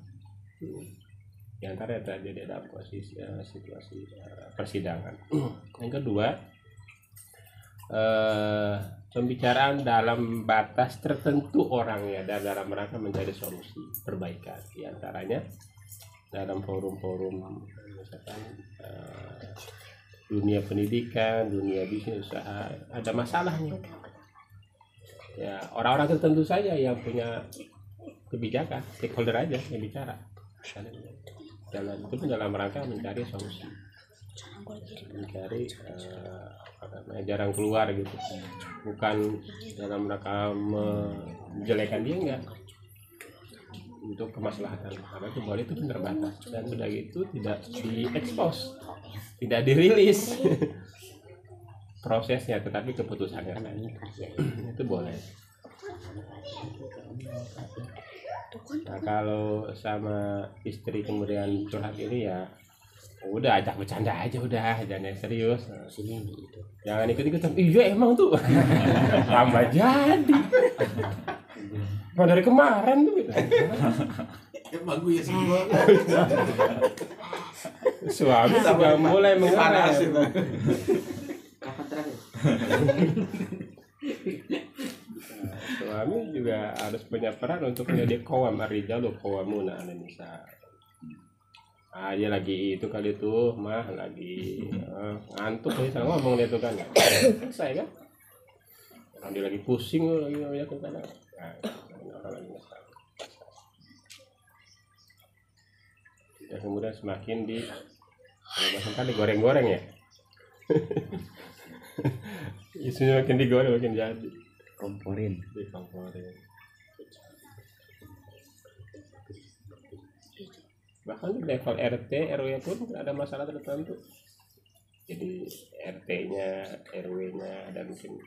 Di antara yang terjadi dalam posisi situasi persidangan. Yang kedua, pembicaraan dalam batas tertentu orangnya dan dalam rangka mencari solusi perbaikan. Di antaranya dalam forum-forum misalkan dunia pendidikan, dunia bisnis, usaha, ada masalahnya. Ya, orang-orang tertentu saja yang punya kebijakan, stakeholder aja yang bicara. Dalam rangka mencari solusi, mencari jalan keluar gitu, bukan dalam rangka menjelekan dia, enggak, untuk kemaslahatan. Karena itu boleh, itu benar batas, dan sudah gitu tidak diekspos, tidak dirilis. prosesnya, tetapi keputusannya saja. Itu boleh. Nah, kalau sama istri kemudian curhat ini ya udah ajak bercanda aja, udah jangan yang serius. Jangan ikut-ikutan. Iya emang tuh tambah jadi. Mau dari kemarin tuh. Emang gue ya semua. Suami sudah mulai Panas mengerem. itu. Kapan terakhir? Suami juga harus punya peran untuk menjadi qawwam ar-rijalu qawwamuna 'alan nisa. Dia lagi itu kali tuh mah lagi ngantuk nih sama ngomong dia tuh kan. Selesai kan? Orang dia lagi pusing lagi banyak kan. Nah, orang lagi masalah. Dan kemudian semakin bahkan digoreng-goreng ya. Isunya makin digoreng makin jadi. Komporin. Dikomporin. Bahkan di level RT, RW pun ada masalah tertentu. Jadi RT-nya, RW-nya, dan mungkin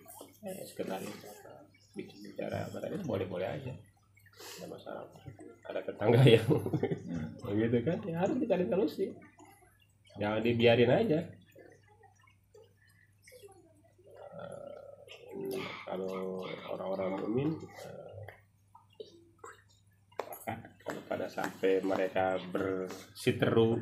sekretaris bicara apa tadi boleh-boleh aja. Ada masalah. Ada tetangga yang begitu kan, ya harus dicari solusi. Jangan dibiarin aja. Kalau orang-orang mukmin pada sampai mereka bersiteru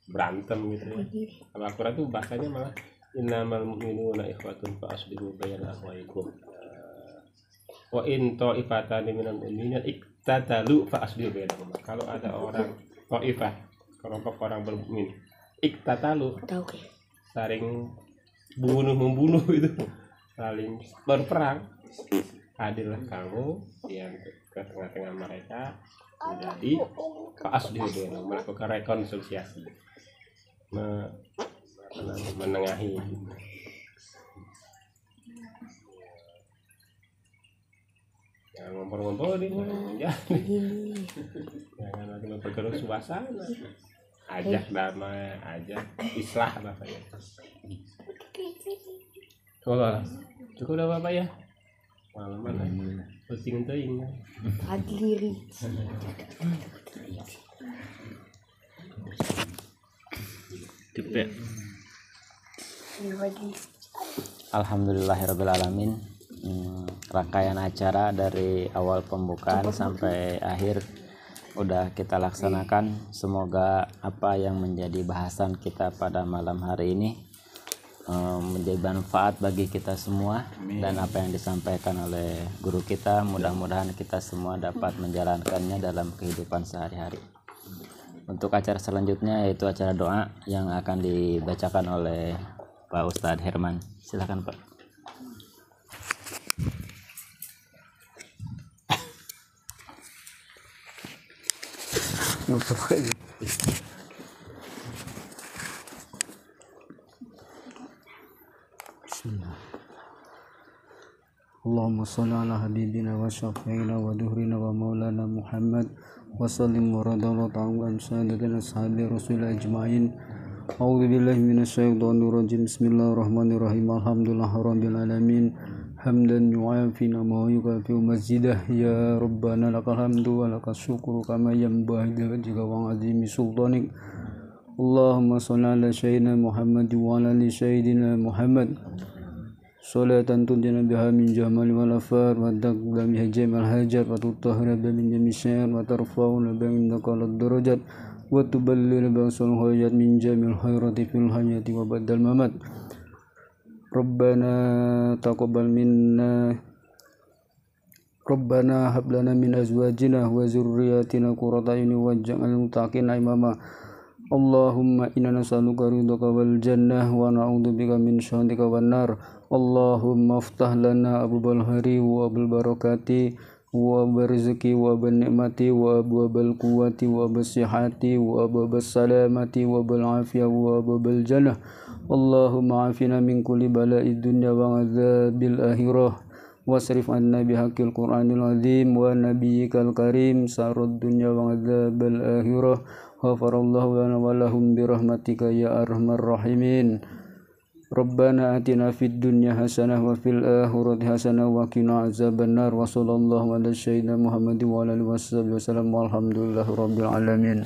berantem gitu ya. Kalau Al-Quran itu bahasanya malah innamal mu'minuna ikhwatun fa aslihu baina akhawaykum wa in ta'ifatani minal mu'minina iktatalu fa aslihu bainahum. Kalau ada orang ta'ifah, kelompok orang bermukmin iktatalu, Tahu kayak. saling membunuh itu, saling berperang, hadirlah kamu yang ke tengah-tengah mereka menjadi aslihu, melakukan rekonsiliasi, menengahi. Jangan ngompor-ngompor di jangan lagi memperkeruh suasana. Ajak damai, ajak islah bahasanya. Cukup udah Bapak ya? Malaman pusing teing. Adliri. Alhamdulillahirrabbilalamin. Rangkaian acara dari awal pembukaan sampai akhir udah kita laksanakan. Semoga apa yang menjadi bahasan kita pada malam hari ini menjadi manfaat bagi kita semua. Dan apa yang disampaikan oleh guru kita, mudah-mudahan kita semua dapat menjalankannya dalam kehidupan sehari-hari. Untuk acara selanjutnya yaitu acara doa yang akan dibacakan oleh Pak Ustadz Herman. Silakan Pak. Allahumma salli ala habibina wa syafi'ina wa duhrina wa maulana Muhammad wa sallim wa radallahu ta'ala an sayyidina sahabi rasul ajma'in. A'udzu billahi minasyaitonir rajim. Bismillahirrahmanirrahim. Alhamdulillahirabbil alamin. Hamdan yu'afi ma yukafi masjidah ya rabbana lakal hamdu wa lakas syukru kama yanbaghi li wajhika wa 'azimi sultanik. Allahumma shalli ala sayyidina Muhammad wa ala ali sayyidina Muhammad. Salatan tunjina biha min jamal wal afar wa taqla biha jamal hajar wa tutahhira min jami syar wa tarfa'una bi indaka lad darajat wa tuballighuna bi asal hayat min jamil khairati fil hayati wa badal mamat. Rabbana taqabbal minna Rabbana hab lana min azwajina wa dzurriyyatina qurrata a'yun waj'alna lil muttaqina imama. Allahumma inna nas'aluka ridhaka wal jannah wa na'udzubika min syarrika wan nar. Allahumma aftah lana abwabal khairi wa abwabal barakati wa barziki wa ban ni'mati wa abwabal quwwati wa basihati wa abwabas salamati wa bal afiyah wa abwabal jannah. Allahumma afina min kulli bala'id dunya wa 'adzabil akhirah wasrif 'anna bihaqqil qur'anil azim wa nabiyyikal karim sarud dunya wa 'adzabal akhirah ghafarallahu lana wa lahum birahmatika ya arhamar rahimin. Rabbana atina fid dunya hasanah wa fil akhirati hasanah wa qina azabannar. Wa sallallahu ala sayyidina Muhammadin wa ala alihi wasallam walhamdulillahi rabbil alamin.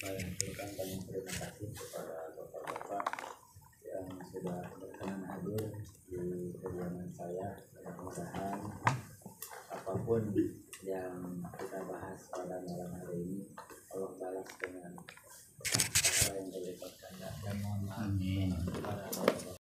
Terima kasih kepada bapak-bapak yang sudah berkenan hadir di kediaman saya. Mudah-mudahan apapun yang kita bahas pada malam hari ini Allah balas dengan pahala yang berlipat ganda dan mohon maaf kepada bapak-bapak.